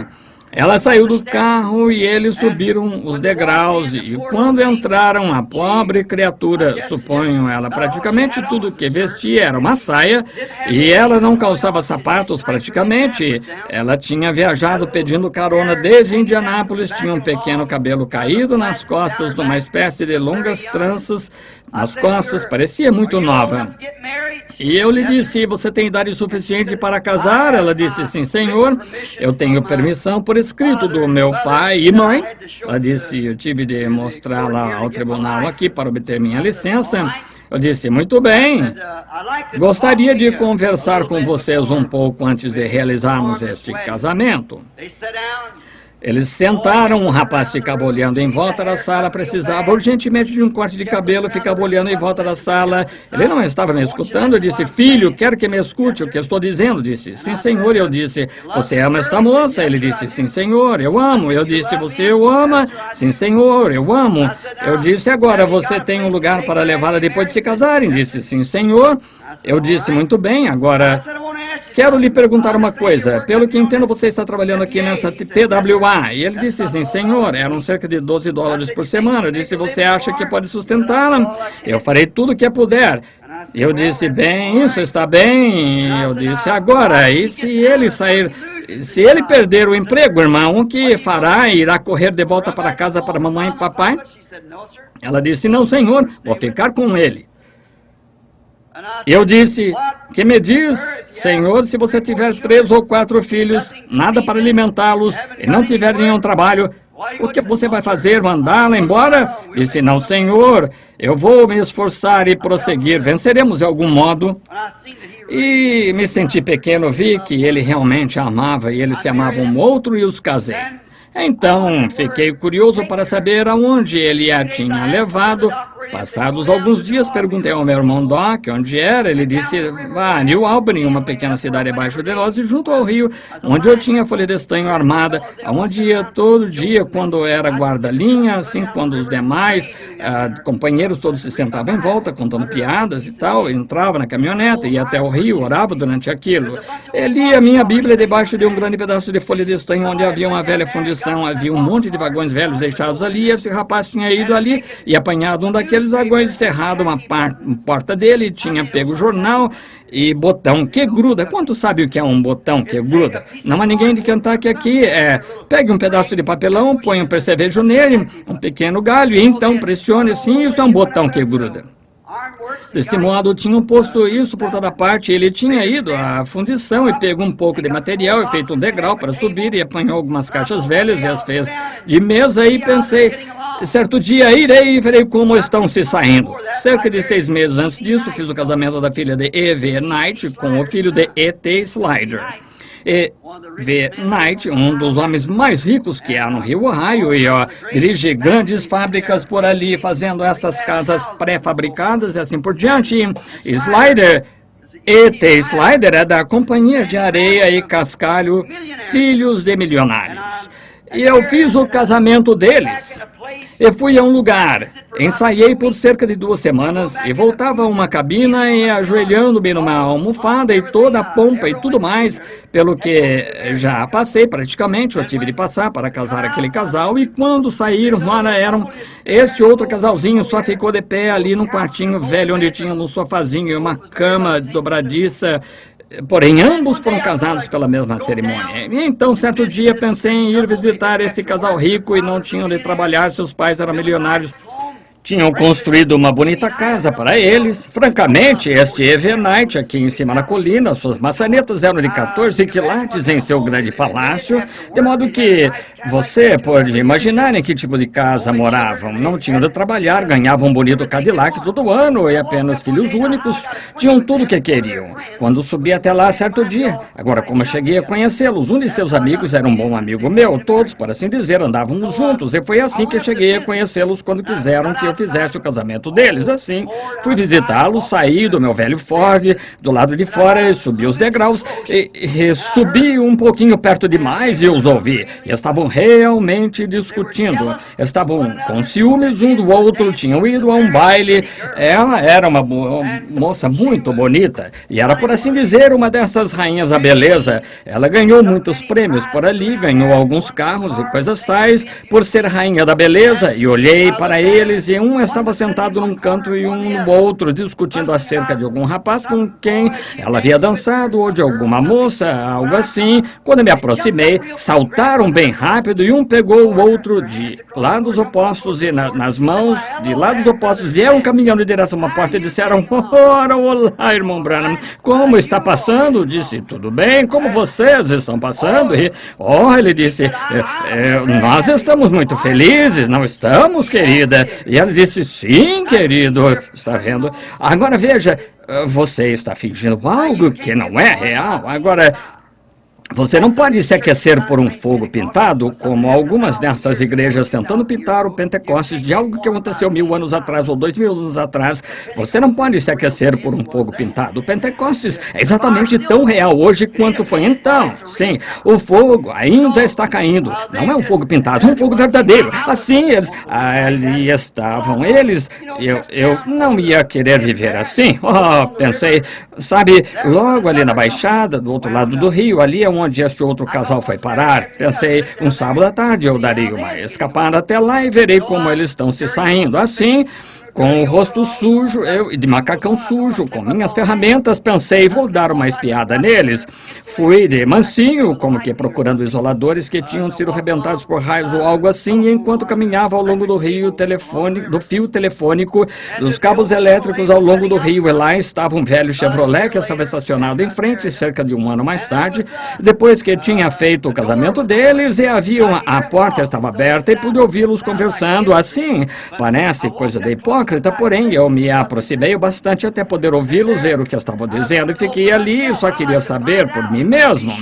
Ela saiu do carro e eles subiram os degraus e quando entraram, a pobre criatura, suponho ela, praticamente tudo que vestia era uma saia e ela não calçava sapatos praticamente. Ela tinha viajado pedindo carona desde Indianápolis, tinha um pequeno cabelo caído nas costas, numa espécie de longas tranças nas costas, parecia muito nova. E eu lhe disse, você tem idade suficiente para casar? Ela disse, sim, senhor. Eu tenho permissão por escrito do meu pai e mãe. Ela disse, eu tive de mostrá-la ao tribunal aqui para obter minha licença. Eu disse, muito bem. Gostaria de conversar com vocês um pouco antes de realizarmos este casamento. Eles sentaram, o rapaz ficava olhando em volta da sala, precisava urgentemente de um corte de cabelo, ficava olhando em volta da sala. Ele não estava me escutando, eu disse, filho, quero que me escute o que eu estou dizendo. Disse, sim, senhor. Eu disse, você ama esta moça? Ele disse, sim, senhor, eu amo. Eu disse, você o ama? Sim, senhor, eu amo. Eu disse, agora você tem um lugar para levá-la depois de se casarem? Disse, sim, senhor. Eu disse, muito bem, agora quero lhe perguntar uma coisa. Pelo que entendo, você está trabalhando aqui nessa PWA. E ele disse, sim, senhor, eram cerca de $12 por semana. Eu disse, você acha que pode sustentá-la? Eu farei tudo o que puder. Eu disse, bem, isso está bem. Eu disse, agora, e se ele sair, se ele perder o emprego, irmão, o que fará? Irá correr de volta para casa para mamãe e papai? Ela disse, não, senhor, vou ficar com ele. Eu disse, que me diz, senhor, se você tiver 3 ou 4 filhos, nada para alimentá-los e não tiver nenhum trabalho, o que você vai fazer, mandá-la embora? Disse, não, senhor, eu vou me esforçar e prosseguir, venceremos de algum modo. E me senti pequeno, vi que ele realmente a amava e eles se amavam um outro e os casei. Então, fiquei curioso para saber aonde ele a tinha levado. Passados alguns dias, perguntei ao meu irmão Doc onde era. Ele disse, New Albany, uma pequena cidade abaixo de Los, junto ao rio, onde eu tinha folha de estanho armada, onde ia todo dia quando era guarda-linha, assim, quando os demais companheiros todos se sentavam em volta, contando piadas e tal. Entrava na caminhonete, ia até o rio, orava durante aquilo. Ele lia a minha Bíblia debaixo de um grande pedaço de folha de estanho, onde havia uma velha fundição, havia um monte de vagões velhos deixados ali. Esse rapaz tinha ido ali e apanhado um daqueles vagões, cerrado uma porta dele, tinha pego o jornal e botão que gruda. Quanto sabe o que é um botão que gruda? Não há ninguém de Kentucky aqui. Pegue um pedaço de papelão, põe um percevejo nele, um pequeno galho, e então pressione. Sim, isso é um botão que gruda. Desse modo, tinham posto isso por toda parte. Ele tinha ido à fundição e pegou um pouco de material e feito um degrau para subir e apanhou algumas caixas velhas e as fez de mesa e pensei, certo dia irei e verei como estão se saindo. Cerca de 6 meses antes disso, fiz o casamento da filha de E.V. Knight com o filho de E.T. Slider. E.V. Knight, um dos homens mais ricos que há no Rio Ohio, e dirige grandes fábricas por ali, fazendo essas casas pré-fabricadas e assim por diante. Slider E.T. Slider é da Companhia de Areia e Cascalho, Filhos de Milionários. E eu fiz o casamento deles. Eu fui a um lugar, ensaiei por cerca de 2 semanas e voltava a uma cabina e ajoelhando-me numa almofada e toda a pompa e tudo mais, pelo que já passei praticamente, eu tive de passar para casar aquele casal e quando saíram, ora eram, esse outro casalzinho só ficou de pé ali num quartinho velho onde tinha um sofazinho e uma cama dobradiça. Porém, ambos foram casados pela mesma cerimônia. E então, certo dia, pensei em ir visitar esse casal rico e não tinham de trabalhar, seus pais eram milionários. Tinham construído uma bonita casa para eles. Francamente, este Evernight aqui em cima na colina, suas maçanetas eram de 14 quilates em seu grande palácio, de modo que você pode imaginar em que tipo de casa moravam. Não tinham de trabalhar, ganhavam um bonito Cadillac todo ano e apenas filhos únicos, tinham tudo o que queriam. Quando subi até lá certo dia, agora como cheguei a conhecê-los, um de seus amigos era um bom amigo meu, todos, por assim dizer, andávamos juntos, e foi assim que cheguei a conhecê-los quando quiseram que eu fizesse o casamento deles. Assim, fui visitá-los, saí do meu velho Ford, do lado de fora, e subi os degraus, e subi um pouquinho perto demais e os ouvi. E estavam realmente discutindo. Estavam com ciúmes um do outro, tinham ido a um baile. Ela era uma moça muito bonita, e era, por assim dizer, uma dessas rainhas da beleza. Ela ganhou muitos prêmios por ali, ganhou alguns carros e coisas tais, por ser rainha da beleza, e olhei para eles e um estava sentado num canto e um no outro, discutindo acerca de algum rapaz com quem ela havia dançado ou de alguma moça, algo assim. Quando me aproximei, saltaram bem rápido e um pegou o outro de lados opostos e nas mãos de lados opostos vieram caminhando em direção a uma porta e disseram: ora, olá, irmão Branham, como está passando? Disse: tudo bem, como vocês estão passando? E, ele disse: nós estamos muito felizes, não estamos, querida? E ela disse: sim, querido, está vendo? Agora veja, você está fingindo algo que não é real. Agora, você não pode se aquecer por um fogo pintado, como algumas dessas igrejas tentando pintar o Pentecostes de algo que aconteceu 1000 anos atrás ou 2000 anos atrás. Você não pode se aquecer por um fogo pintado. O Pentecostes é exatamente tão real hoje quanto foi então. Sim, o fogo ainda está caindo. Não é um fogo pintado, é um fogo verdadeiro. Assim, eles ali estavam. Eu não ia querer viver assim. Pensei, sabe, logo ali na Baixada, do outro lado do rio, ali é onde este outro casal foi parar. Pensei, um sábado à tarde eu daria uma escapada até lá e verei como eles estão se saindo. Assim, com o rosto sujo, de macacão sujo, com minhas ferramentas, pensei, vou dar uma espiada neles. Fui de mansinho, como que procurando isoladores que tinham sido rebentados por raios ou algo assim, e enquanto caminhava ao longo do fio telefônico, dos cabos elétricos ao longo do rio, e lá estava um velho Chevrolet que estava estacionado em frente, cerca de 1 ano mais tarde, depois que tinha feito o casamento deles, e a porta estava aberta e pude ouvi-los conversando. Assim, parece coisa de hipócrita, porém eu me aproximei o bastante até poder ouvi-los, ver o que estavam dizendo, e fiquei ali e só queria saber por mim mesmo.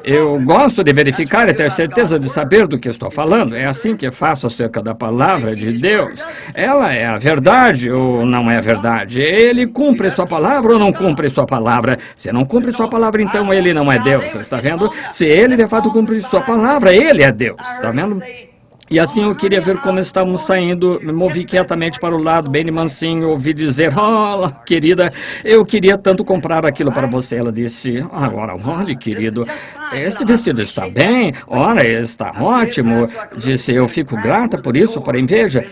Eu gosto de verificar e ter certeza de saber do que estou falando. É assim que faço acerca da palavra de Deus. Ela é a verdade ou não é a verdade? Ele cumpre sua palavra ou não cumpre sua palavra? Se não cumpre sua palavra, então ele não é Deus, está vendo? Se ele de fato cumpre sua palavra, ele é Deus, está vendo? E assim eu queria ver como estávamos saindo, me movi quietamente para o lado, bem de mansinho, ouvi dizer: querida, eu queria tanto comprar aquilo para você. Ela disse: agora, olha, querido, este vestido está bem, ora, está ótimo. Disse: eu fico grata por isso, porém, veja,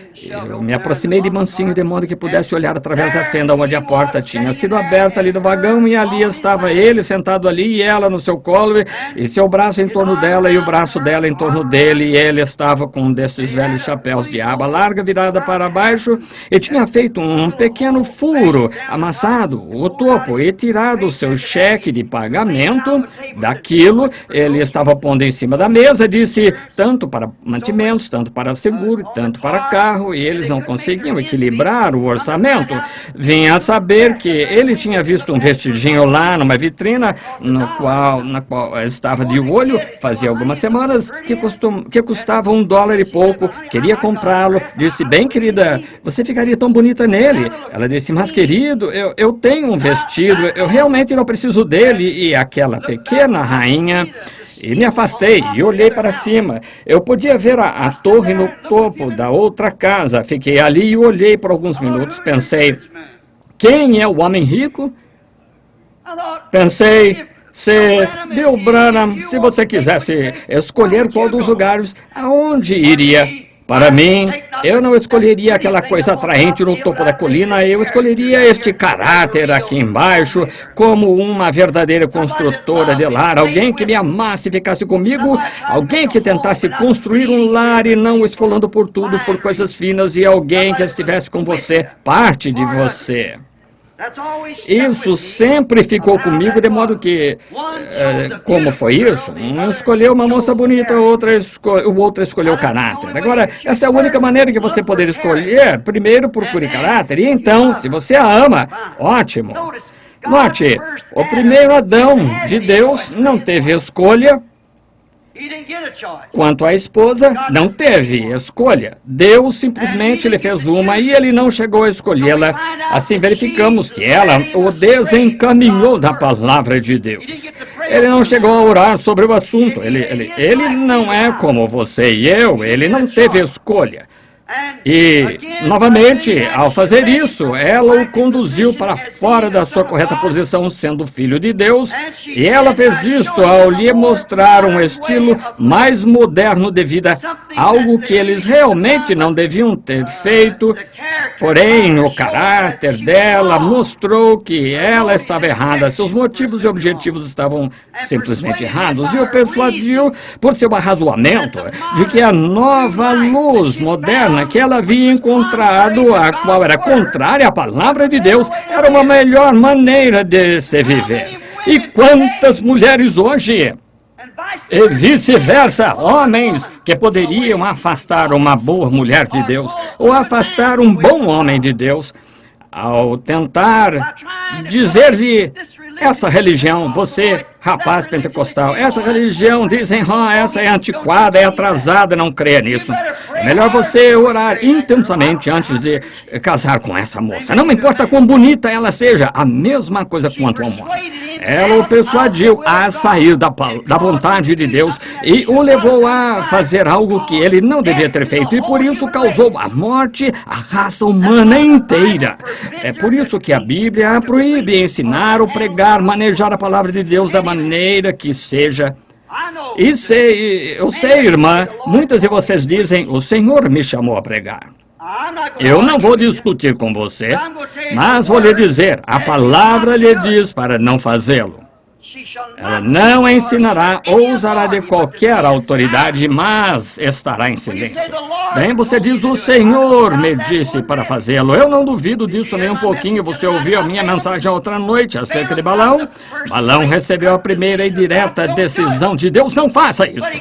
eu me aproximei de mansinho de modo que pudesse olhar através da fenda onde a porta tinha sido aberta ali no vagão, e ali estava ele sentado ali e ela no seu colo, e seu braço em torno dela e o braço dela em torno dele, e ele estava com um desses velhos chapéus de aba larga virada para baixo e tinha feito um pequeno furo, amassado o topo e tirado o seu cheque de pagamento daquilo. Ele estava pondo em cima da mesa, disse: tanto para mantimentos, tanto para seguro, tanto para carro, e eles não conseguiam equilibrar o orçamento. Vinha a saber que ele tinha visto um vestidinho lá numa vitrina na qual estava de olho fazia algumas semanas, que custava $1 e pouco, queria comprá-lo. Disse, bem, querida, você ficaria tão bonita nele. Ela disse, mas querido, eu tenho um vestido, eu realmente não preciso dele. E aquela pequena rainha... E me afastei e olhei para cima. Eu podia ver a torre no topo da outra casa. Fiquei ali e olhei por alguns minutos. Pensei, quem é o homem rico? Pensei, Bill Branham, se você quisesse escolher qual dos lugares, aonde iria? Para mim, eu não escolheria aquela coisa atraente no topo da colina, eu escolheria este caráter aqui embaixo, como uma verdadeira construtora de lar, alguém que me amasse e ficasse comigo, alguém que tentasse construir um lar e não esfolando por tudo, por coisas finas, e alguém que estivesse com você, parte de você. Isso sempre ficou comigo, de modo que, como foi isso? Um escolheu uma moça bonita, o outro escolheu caráter. Agora, essa é a única maneira que você poder escolher. Primeiro, procure caráter, e então, se você a ama, ótimo. Note, o primeiro Adão de Deus não teve escolha. Quanto à esposa, não teve escolha. Deus simplesmente lhe fez uma e ele não chegou a escolhê-la. Assim verificamos que ela o desencaminhou da palavra de Deus. Ele não chegou a orar sobre o assunto. Ele não é como você e eu. Ele não teve escolha. E, novamente, ao fazer isso, ela o conduziu para fora da sua correta posição, sendo filho de Deus, e ela fez isto ao lhe mostrar um estilo mais moderno de vida, algo que eles realmente não deviam ter feito, porém, o caráter dela mostrou que ela estava errada, seus motivos e objetivos estavam simplesmente errados, e o persuadiu por seu arrazoamento de que a nova luz moderna que ela havia encontrado, a qual era contrária à palavra de Deus, era uma melhor maneira de se viver. E quantas mulheres hoje, e vice-versa, homens que poderiam afastar uma boa mulher de Deus, ou afastar um bom homem de Deus, ao tentar dizer-lhe, essa religião, você, rapaz pentecostal, essa religião, dizem, essa é antiquada, é atrasada, não creia nisso. É melhor você orar intensamente antes de casar com essa moça. Não importa quão bonita ela seja, a mesma coisa quanto ao homem. Ela o persuadiu a sair da vontade de Deus e o levou a fazer algo que ele não devia ter feito e por isso causou a morte à raça humana inteira. É por isso que a Bíblia proíbe ensinar ou pregar, manejar a palavra de Deus da maneira que seja. Eu sei, irmã, muitas de vocês dizem, o Senhor me chamou a pregar. Eu não vou discutir com você, mas vou lhe dizer, a palavra lhe diz para não fazê-lo. Ela não ensinará ou usará de qualquer autoridade, mas estará em silêncio. Bem, você diz, o Senhor me disse para fazê-lo. Eu não duvido disso nem um pouquinho. Você ouviu a minha mensagem outra noite acerca de Balão? Balão recebeu a primeira e direta decisão de Deus, não faça isso.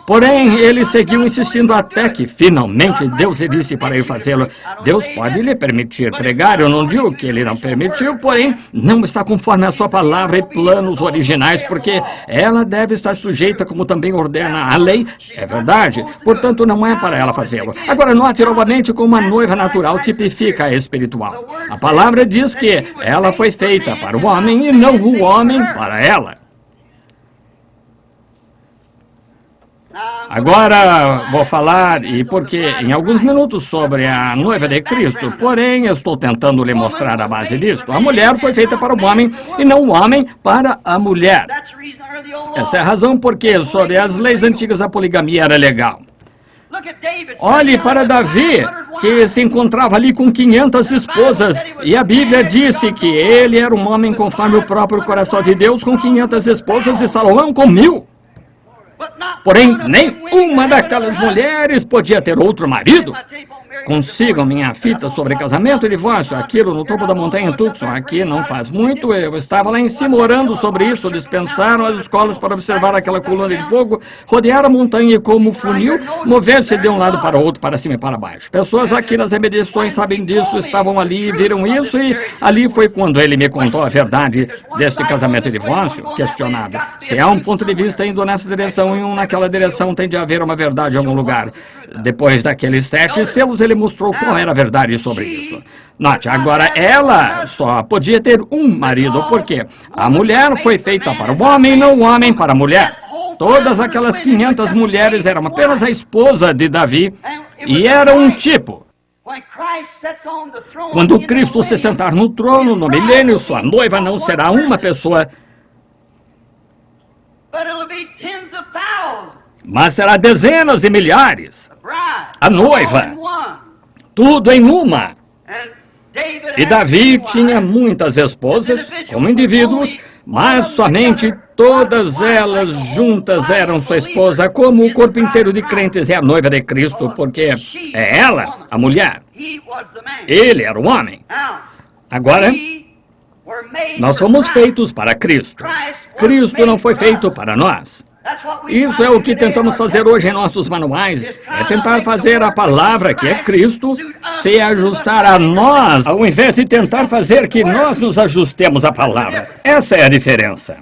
Porém, ele seguiu insistindo até que finalmente Deus lhe disse para ele fazê-lo. Deus pode lhe permitir pregar, eu não digo que ele não permitiu, porém, não está conforme a sua palavra e planos originais, porque ela deve estar sujeita, como também ordena a lei. É verdade, portanto, não é para ela fazê-lo. Agora, note novamente como a noiva natural tipifica a espiritual. A palavra diz que ela foi feita para o homem e não o homem para ela. Agora vou falar, e porque em alguns minutos, sobre a noiva de Cristo, porém estou tentando lhe mostrar a base disso. A mulher foi feita para o homem e não o homem para a mulher. Essa é a razão porque sob as leis antigas a poligamia era legal. Olhe para Davi, que se encontrava ali com 500 esposas, e a Bíblia disse que ele era um homem conforme o próprio coração de Deus, com 500 esposas, e Salomão com 1000. Porém, nem uma daquelas mulheres podia ter outro marido. Consigam minha fita sobre casamento e divórcio, aquilo no topo da montanha em Tucson. Aqui não faz muito, eu estava lá em cima orando sobre isso. Dispensaram as escolas para observar aquela coluna de fogo, rodear a montanha como funil, mover-se de um lado para o outro, para cima e para baixo. Pessoas aqui nas remediações sabem disso, estavam ali, viram isso, e ali foi quando ele me contou a verdade deste casamento e divórcio, questionado. Se há um ponto de vista indo nessa direção e um naquela direção, tem de haver uma verdade em algum lugar. depois daqueles 7 selos, ele mostrou qual era a verdade sobre isso. Note, agora ela só podia ter um marido, porque a mulher foi feita para o homem, não o homem para a mulher. Todas aquelas 500 mulheres eram apenas a esposa de Davi e era um tipo. Quando Cristo se sentar no trono, no milênio, sua noiva não será uma pessoa, mas será dezenas e milhares. A noiva, tudo em uma. E Davi tinha muitas esposas, como indivíduos, mas somente todas elas juntas eram sua esposa, como o corpo inteiro de crentes é a noiva de Cristo, porque é ela, a mulher. Ele era o homem. Agora, nós fomos feitos para Cristo. Cristo não foi feito para nós. Isso é o que tentamos fazer hoje em nossos manuais. É tentar fazer a palavra, que é Cristo, se ajustar a nós, ao invés de tentar fazer que nós nos ajustemos à palavra. Essa é a diferença.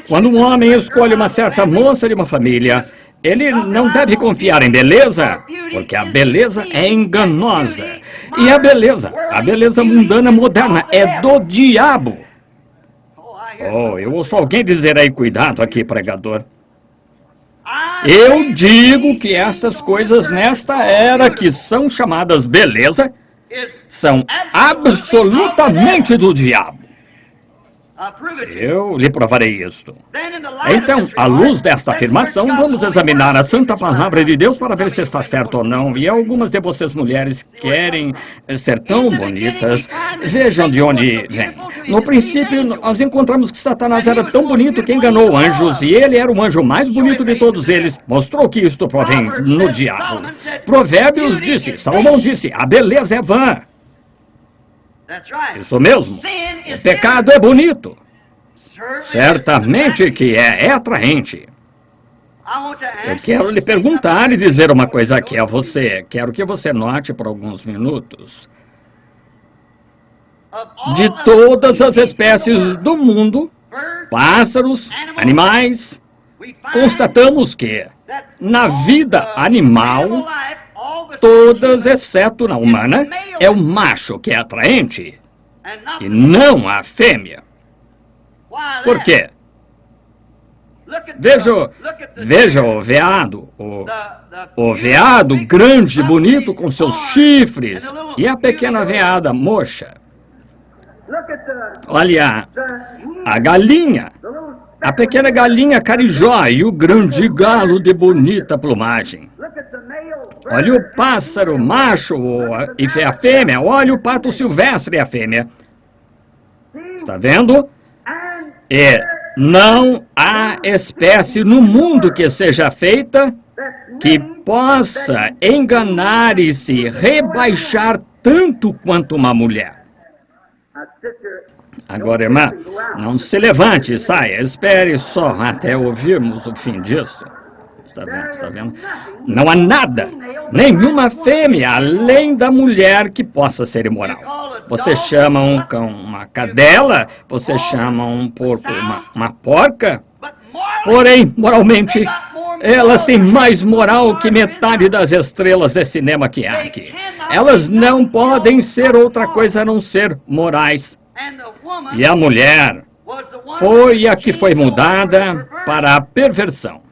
Quando um homem escolhe uma certa moça de uma família, ele não deve confiar em beleza, porque a beleza é enganosa. E a beleza mundana moderna é do diabo. Oh, eu ouço alguém dizer aí, cuidado aqui, pregador. Eu digo que estas coisas nesta era que são chamadas beleza são absolutamente do diabo. Eu lhe provarei isto. Então, à luz desta afirmação, vamos examinar a santa palavra de Deus para ver se está certo ou não. E algumas de vocês mulheres querem ser tão bonitas. Vejam de onde vem. No princípio, nós encontramos que Satanás era tão bonito que enganou anjos, e ele era o anjo mais bonito de todos eles. Mostrou que isto provém no diabo. Provérbios disse, Salomão disse, a beleza é vã. Isso mesmo. O pecado é bonito. Certamente que é atraente. Eu quero lhe perguntar e dizer uma coisa aqui a você. Quero que você note por alguns minutos. De todas as espécies do mundo, pássaros, animais, constatamos que, na vida animal, todas, exceto na humana, é o macho que é atraente e não a fêmea. Por quê? Veja o veado, o veado grande e bonito com seus chifres e a pequena veada mocha. Olha a galinha, a pequena galinha carijó e o grande galo de bonita plumagem. Olha o pássaro macho e a fêmea. Olha o pato silvestre e a fêmea. Está vendo? E não há espécie no mundo que seja feita que possa enganar e se rebaixar tanto quanto uma mulher. Agora, irmã, não se levante e saia. Espere só até ouvirmos o fim disso. Está vendo? Está vendo? Não há nada, nenhuma fêmea, além da mulher que possa ser imoral. Você chama um cão uma cadela, você chama um porco uma porca, porém, moralmente, elas têm mais moral que metade das estrelas de cinema que há aqui. Elas não podem ser outra coisa a não ser morais. E a mulher foi a que foi mudada para a perversão.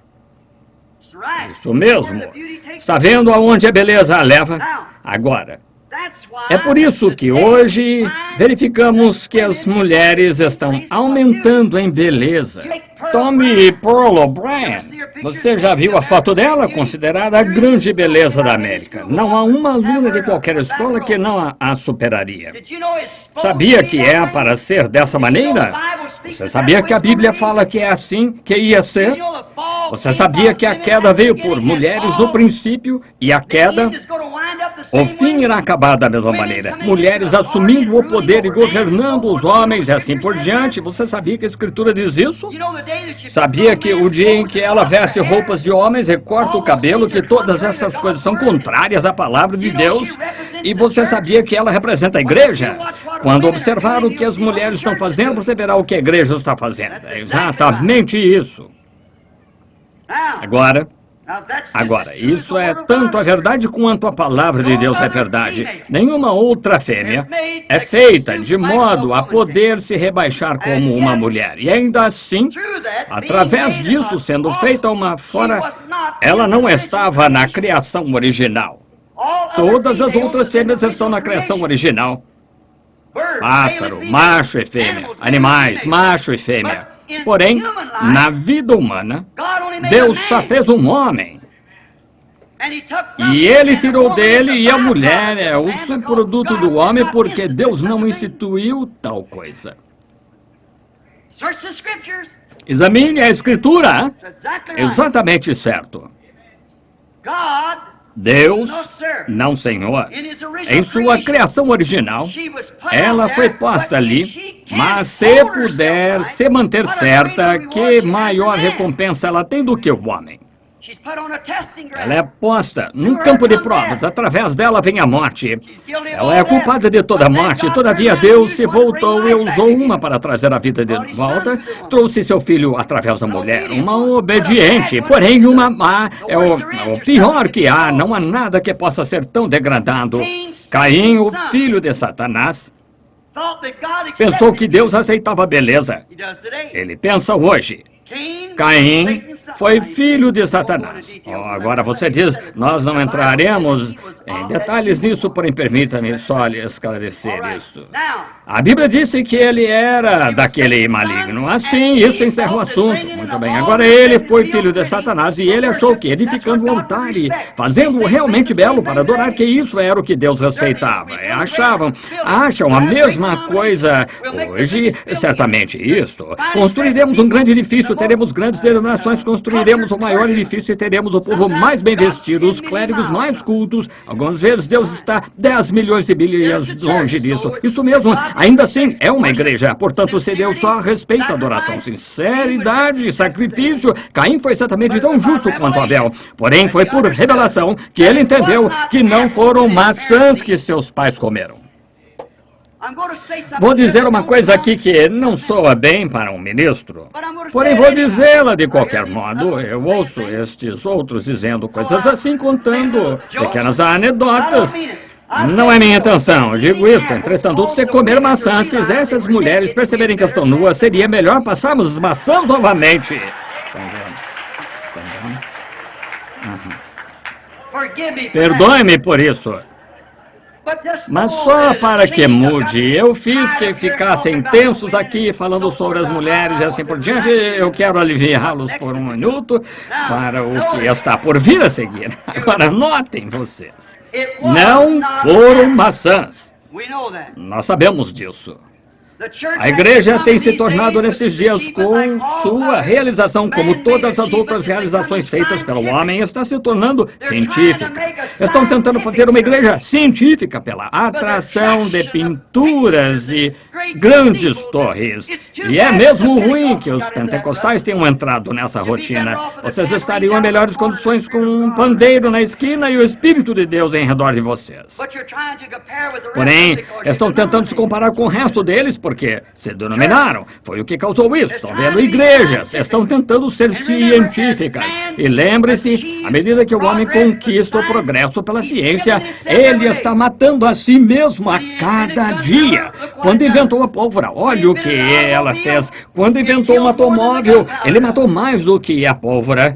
Isso mesmo. Está vendo aonde a beleza a leva? Agora, é por isso que hoje verificamos que as mulheres estão aumentando em beleza. Tome Pearl O'Brien. Você já viu a foto dela? Considerada a grande beleza da América. Não há uma aluna de qualquer escola que não a superaria. Sabia que é para ser dessa maneira? Você sabia que a Bíblia fala que é assim que ia ser? Você sabia que a queda veio por mulheres no princípio e a queda, o fim irá acabar da mesma maneira. Mulheres assumindo o poder e governando os homens e assim por diante. Você sabia que a Escritura diz isso? Sabia que o dia em que ela veste roupas de homens e corta o cabelo, que todas essas coisas são contrárias à palavra de Deus? E você sabia que ela representa a igreja? Quando observar o que as mulheres estão fazendo, você verá o que a igreja está fazendo. É exatamente isso. Agora, Agora, isso é tanto a verdade quanto a palavra de Deus é verdade. Nenhuma outra fêmea é feita de modo a poder se rebaixar como uma mulher. E ainda assim, através disso sendo feita uma fora, ela não estava na criação original. Todas as outras fêmeas estão na criação original. Pássaro, macho e fêmea. Animais, macho e fêmea. Porém, na vida humana, Deus só fez um homem. E ele tirou dele, e a mulher é o subproduto do homem, porque Deus não instituiu tal coisa. Examine a Escritura. Exatamente certo. Deus, não Senhor, em sua criação original, ela foi posta ali, mas se puder se manter certa, que maior recompensa ela tem do que o homem? Ela é posta num campo de provas. Através dela vem a morte. Ela é culpada de toda a morte. Todavia, Deus se voltou e usou uma para trazer a vida de volta. Trouxe seu filho através da mulher. Uma obediente, porém uma má. É o pior que há. Não há nada que possa ser tão degradado. Caim, o filho de Satanás, pensou que Deus aceitava a beleza. Ele pensa hoje. Caim foi filho de Satanás. Agora você diz, nós não entraremos em detalhes disso, porém permita-me só lhe esclarecer isso. A Bíblia disse que ele era daquele maligno. Assim, isso encerra o assunto. Muito bem, agora ele foi filho de Satanás e ele achou que edificando um altar e fazendo-o realmente belo para adorar, que isso era o que Deus respeitava. Acham a mesma coisa hoje, certamente isso. Construiremos um grande edifício, teremos grandes denominações, construiremos o maior edifício e teremos o povo mais bem vestido, os clérigos mais cultos. Algumas vezes Deus está 10 milhões de milhas longe disso. Isso mesmo, ainda assim é uma igreja. Portanto, se Deus só respeita a adoração, sinceridade e sacrifício, Caim foi exatamente tão justo quanto Abel. Porém, foi por revelação que ele entendeu que não foram maçãs que seus pais comeram. Vou dizer uma coisa aqui que não soa bem para um ministro, porém vou dizê-la de qualquer modo. Eu ouço estes outros dizendo coisas assim, contando pequenas anedotas. Não é minha intenção, eu digo isso. Entretanto, se comer maçãs fizesse as mulheres perceberem que estão nuas, seria melhor passarmos as maçãs novamente. Perdoe-me por isso. Mas só para que mude, eu fiz que ficassem tensos aqui falando sobre as mulheres e assim por diante. Eu quero aliviá-los por um minuto para o que está por vir a seguir. Agora notem vocês, não foram maçãs. Nós sabemos disso. A igreja tem se tornado nesses dias, com sua realização, como todas as outras realizações feitas pelo homem, está se tornando científica. Estão tentando fazer uma igreja científica pela atração de pinturas e grandes torres. E é mesmo ruim que os pentecostais tenham entrado nessa rotina. Vocês estariam em melhores condições com um pandeiro na esquina e o Espírito de Deus em redor de vocês. Porém, estão tentando se comparar com o resto deles, porque se denominaram. Foi o que causou isso. Estão vendo igrejas, estão tentando ser científicas. E lembre-se, à medida que o homem conquista o progresso pela ciência, ele está matando a si mesmo a cada dia. Quando inventou a pólvora, olha o que ela fez. Quando inventou um automóvel, ele matou mais do que a pólvora.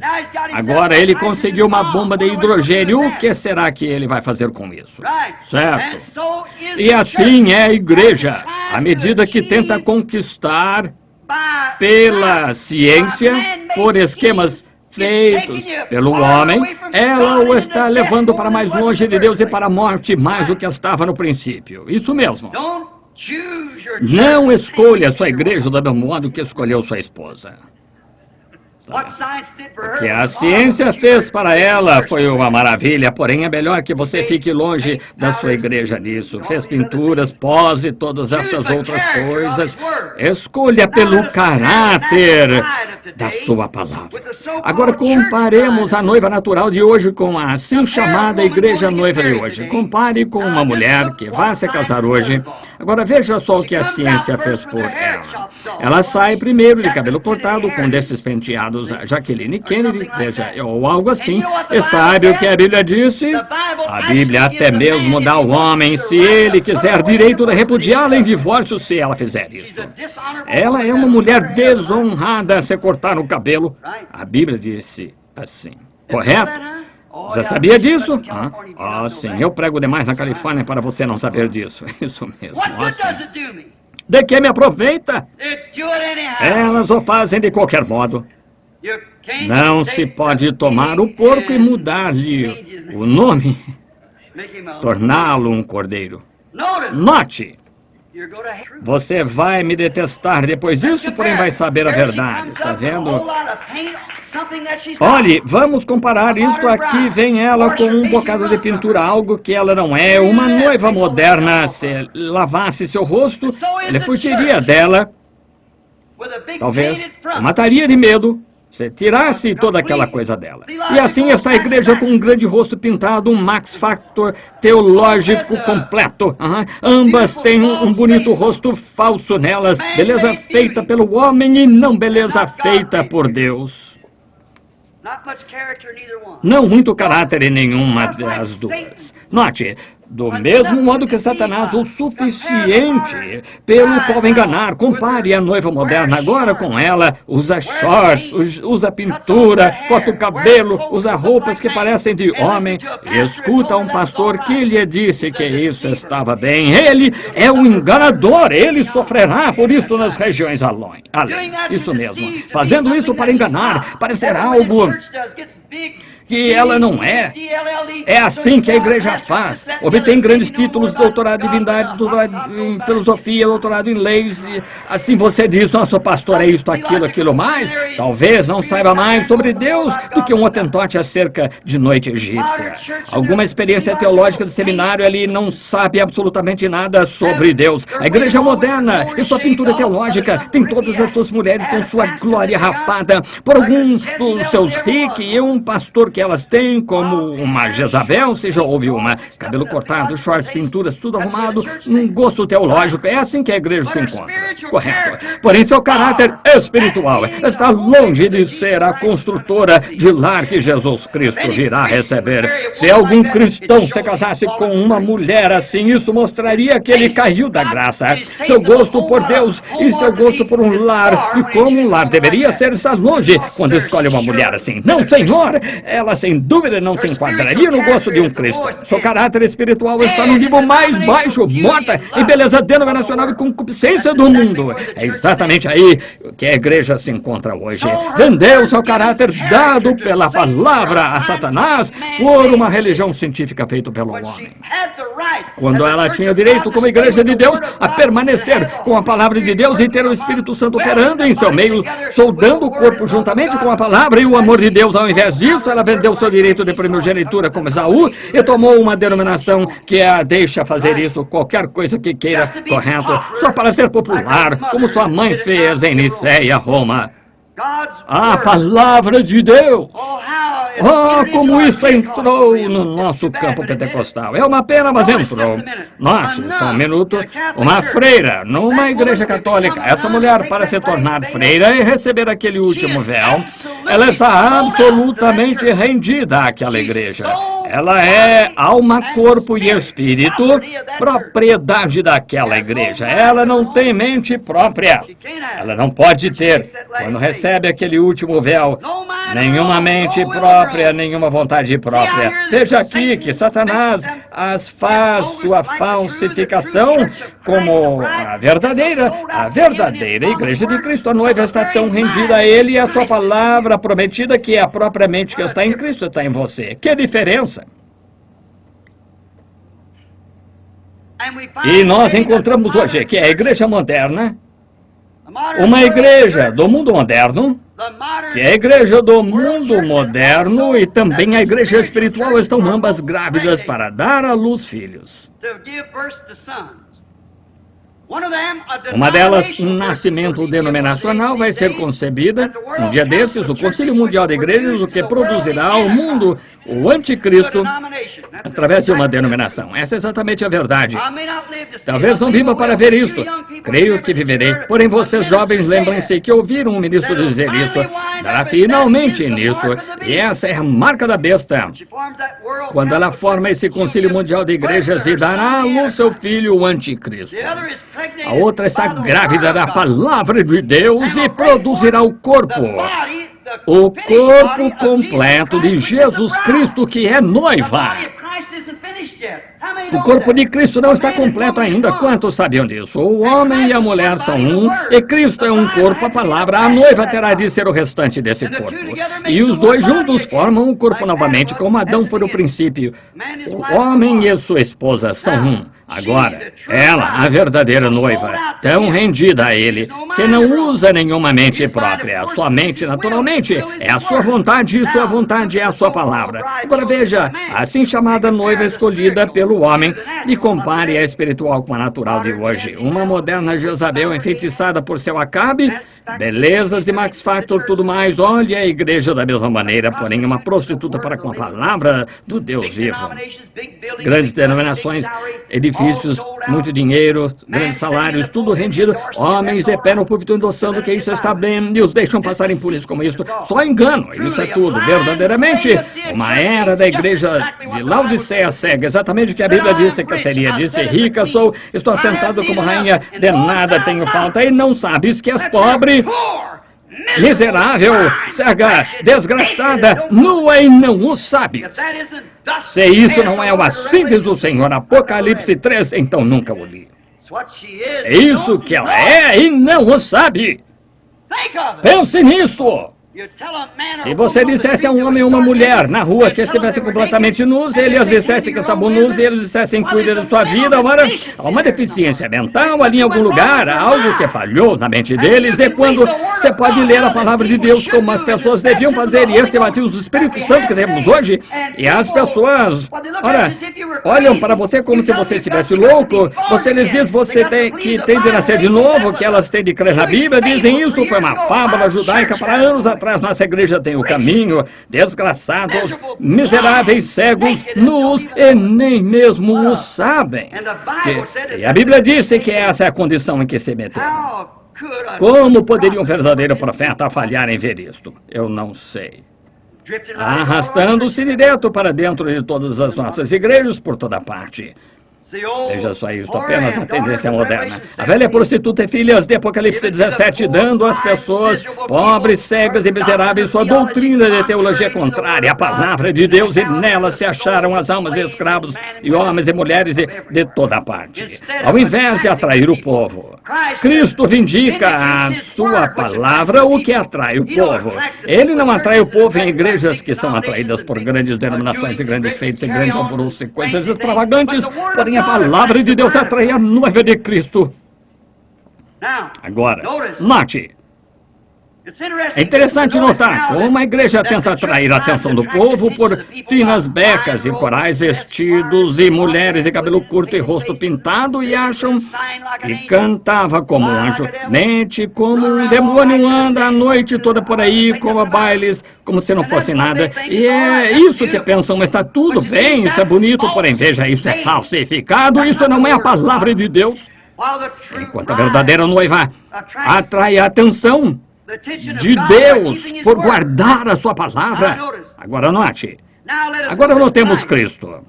Agora ele conseguiu uma bomba de hidrogênio. O que será que ele vai fazer com isso? Certo. E assim é a igreja. À medida que tenta conquistar pela ciência, por esquemas feitos pelo homem, ela o está levando para mais longe de Deus e para a morte, mais do que estava no princípio. Isso mesmo. Não escolha sua igreja do mesmo modo que escolheu sua esposa. O que a ciência fez para ela foi uma maravilha, porém é melhor que você fique longe da sua igreja nisso. Fez pinturas, pose, todas essas outras coisas. Escolha pelo caráter da sua palavra. Agora comparemos a noiva natural de hoje com a assim chamada igreja noiva de hoje. Compare com uma mulher que vai se casar hoje. Agora veja só o que a ciência fez por ela. Ela sai primeiro de cabelo cortado, com desses penteados a Jacqueline Kennedy, veja, ou algo assim. E sabe o que a Bíblia disse? A Bíblia até mesmo dá ao homem, se ele quiser, direito de repudiá-la em divórcio se ela fizer isso. Ela é uma mulher desonrada se cortar o cabelo. A Bíblia disse assim, correto? Você sabia disso? Sim, eu prego demais na Califórnia para você não saber disso. Isso mesmo, assim. De que me aproveita? Elas o fazem de qualquer modo. Não se pode tomar o porco e mudar-lhe o nome, torná-lo um cordeiro. Note! Você vai me detestar depois disso, porém vai saber a verdade, está vendo? Olhe, vamos comparar isto aqui, vem ela com um bocado de pintura, algo que ela não é, uma noiva moderna, se lavasse seu rosto, ele fugiria dela, talvez a mataria de medo, se tirasse toda aquela coisa dela. E assim está a igreja com um grande rosto pintado, um Max Factor teológico completo. Ambas têm um bonito rosto falso nelas, beleza feita pelo homem e não beleza feita por Deus. Não muito caráter em nenhuma das duas. Note, do mesmo modo que Satanás o suficiente pelo qual enganar, compare a noiva moderna agora com ela, usa shorts, usa pintura, corta o cabelo, usa roupas que parecem de homem, e escuta um pastor que lhe disse que isso estava bem. Ele é um enganador, ele sofrerá por isso nas regiões além. Isso mesmo, fazendo isso para enganar, parecer algo que ela não é. É assim que a igreja faz. Obtém grandes títulos, doutorado em divindade, doutorado em filosofia, doutorado em leis. E assim você diz, nosso pastor é isto, aquilo mais. Talvez não saiba mais sobre Deus do que um hotentote acerca de noite egípcia. Alguma experiência teológica de seminário, ele não sabe absolutamente nada sobre Deus. A igreja moderna e sua pintura teológica tem todas as suas mulheres com sua glória rapada por algum dos seus ricos e um pastor que elas têm, como uma Jezabel, se já houve uma, cabelo cortado, shorts, pinturas, tudo arrumado, um gosto teológico. É assim que a igreja se encontra. Correto. Porém, seu caráter espiritual está longe de ser a construtora de lar que Jesus Cristo virá receber. Se algum cristão se casasse com uma mulher assim, isso mostraria que ele caiu da graça. Seu gosto por Deus e seu gosto por um lar, e como um lar deveria ser, está longe quando escolhe uma mulher assim. Não, Senhor, ela sem dúvida não se enquadraria no gosto de um cristão. Seu caráter espiritual está no nível mais baixo, morta em beleza denominacional e concupiscência do mundo. É exatamente aí que a igreja se encontra hoje. Vendeu seu caráter dado pela palavra a Satanás por uma religião científica feita pelo homem. Quando ela tinha direito, como igreja de Deus, a permanecer com a palavra de Deus e ter o Espírito Santo operando em seu meio, soldando o corpo juntamente com a palavra e o amor de Deus. Ao invés disso, ela vendeu seu direito de primogenitura como Esaú e tomou uma denominação que a deixa fazer isso, qualquer coisa que queira, correto, só para ser popular, como sua mãe fez em Niceia, Roma. A palavra de Deus. Como isso entrou no nosso campo pentecostal. É uma pena, mas entrou. Note, só um minuto. Uma freira numa igreja católica. Essa mulher, para se tornar freira e receber aquele último véu, ela está absolutamente rendida àquela igreja. Ela é alma, corpo e espírito, propriedade daquela igreja. Ela não tem mente própria. Ela não pode ter. Quando recebe aquele último véu, nenhuma mente própria, nenhuma vontade própria. Veja aqui que Satanás as faz sua falsificação como a verdadeira igreja de Cristo. A noiva está tão rendida a ele e a sua palavra prometida que é a própria mente que está em Cristo está em você. Que diferença! E nós encontramos hoje que a igreja moderna, uma igreja do mundo moderno, que a igreja do mundo moderno e também a igreja espiritual estão ambas grávidas para dar à luz filhos. Uma delas, um nascimento denominacional, vai ser concebida Um dia desses, o Concílio Mundial de Igrejas, o que produzirá ao mundo o anticristo através de uma denominação. Essa é exatamente a verdade. Talvez não viva para ver isso. Creio que viverei. Porém, vocês jovens, lembrem-se que ouviram um ministro dizer isso. Dará finalmente nisso. E essa é a marca da besta. Quando ela forma esse Concílio Mundial de Igrejas e dará à luz seu filho, o anticristo. A outra está grávida da palavra de Deus e produzirá o corpo completo de Jesus Cristo, que é noiva. O corpo de Cristo não está completo ainda. Quantos sabiam disso? O homem e a mulher são um, e Cristo é um corpo, a palavra. A noiva terá de ser o restante desse corpo. E os dois juntos formam o corpo novamente, como Adão foi no princípio. O homem e sua esposa são um. Agora, ela, a verdadeira noiva, tão rendida a ele, que não usa nenhuma mente própria. Sua mente, naturalmente, é a sua vontade, e sua vontade é a sua palavra. Agora veja, assim chamada noiva escolhida pelo homem, e compare a espiritual com a natural de hoje. Uma moderna Jezabel enfeitiçada por seu Acabe, belezas e Max Factor, tudo mais. Olha a igreja da mesma maneira, porém uma prostituta para com a palavra do Deus vivo. Grandes denominações, edifícios, muito dinheiro, grandes salários, tudo rendido. Homens de pé no púlpito endossando que isso está bem e os deixam passar impunes como isso. Só engano, isso é tudo. Verdadeiramente, uma era da igreja de Laodiceia cega, exatamente o que a Bíblia disse que seria. Disse: rica sou, estou assentado como rainha, de nada tenho falta, e não sabes que és pobre, miserável, cega, desgraçada, nua, e não o sabes. Se isso não é o assim diz o Senhor, Apocalipse 3, então nunca o li. É isso que ela é e não o sabe. Pense nisso. Se você dissesse a um homem ou uma mulher na rua que estivessem completamente nus, eles dissessem que estavam nus e eles dissessem: cuide da sua vida. Agora, há uma deficiência mental ali em algum lugar, há algo que falhou na mente deles. E quando você pode ler a palavra de Deus como as pessoas deviam fazer, e esse batismo do Espírito Santo que temos hoje, e as pessoas, olham para você como se você estivesse louco. Você lhes diz: você tem de nascer de novo, que elas têm de crer na Bíblia. Dizem: isso foi uma fábula judaica para anos atrás. Nossa igreja tem o caminho. Desgraçados, miseráveis, cegos, nus, e nem mesmo o sabem. E a Bíblia disse que essa é a condição em que se meteram. Como poderia um verdadeiro profeta falhar em ver isto? Eu não sei. Arrastando-se direto para dentro de todas as nossas igrejas por toda parte. Veja só isto, apenas a tendência moderna. A velha prostituta e filhas de Apocalipse 17, dando às pessoas pobres, cegas e miseráveis sua doutrina de teologia contrária à palavra de Deus, e nela se acharam as almas de escravos e homens e mulheres de toda parte. Ao invés de atrair o povo, Cristo vindica a sua palavra, o que atrai o povo. Ele não atrai o povo em igrejas que são atraídas por grandes denominações e grandes feitos e grandes alvoroços e coisas extravagantes, porém a palavra de Deus atrai a noiva de Cristo. Agora, note. É interessante notar como a igreja tenta atrair a atenção do povo por finas becas e corais vestidos e mulheres de cabelo curto e rosto pintado, e acham que cantava como um anjo, mente como um demônio, anda a noite toda por aí, como bailes, como se não fosse nada. E é isso que pensam, mas está tudo bem, isso é bonito, porém veja, isso é falsificado, isso não é a palavra de Deus. Enquanto a verdadeira noiva atrai a atenção de Deus por guardar a sua palavra. Agora note. Agora notemos Cristo.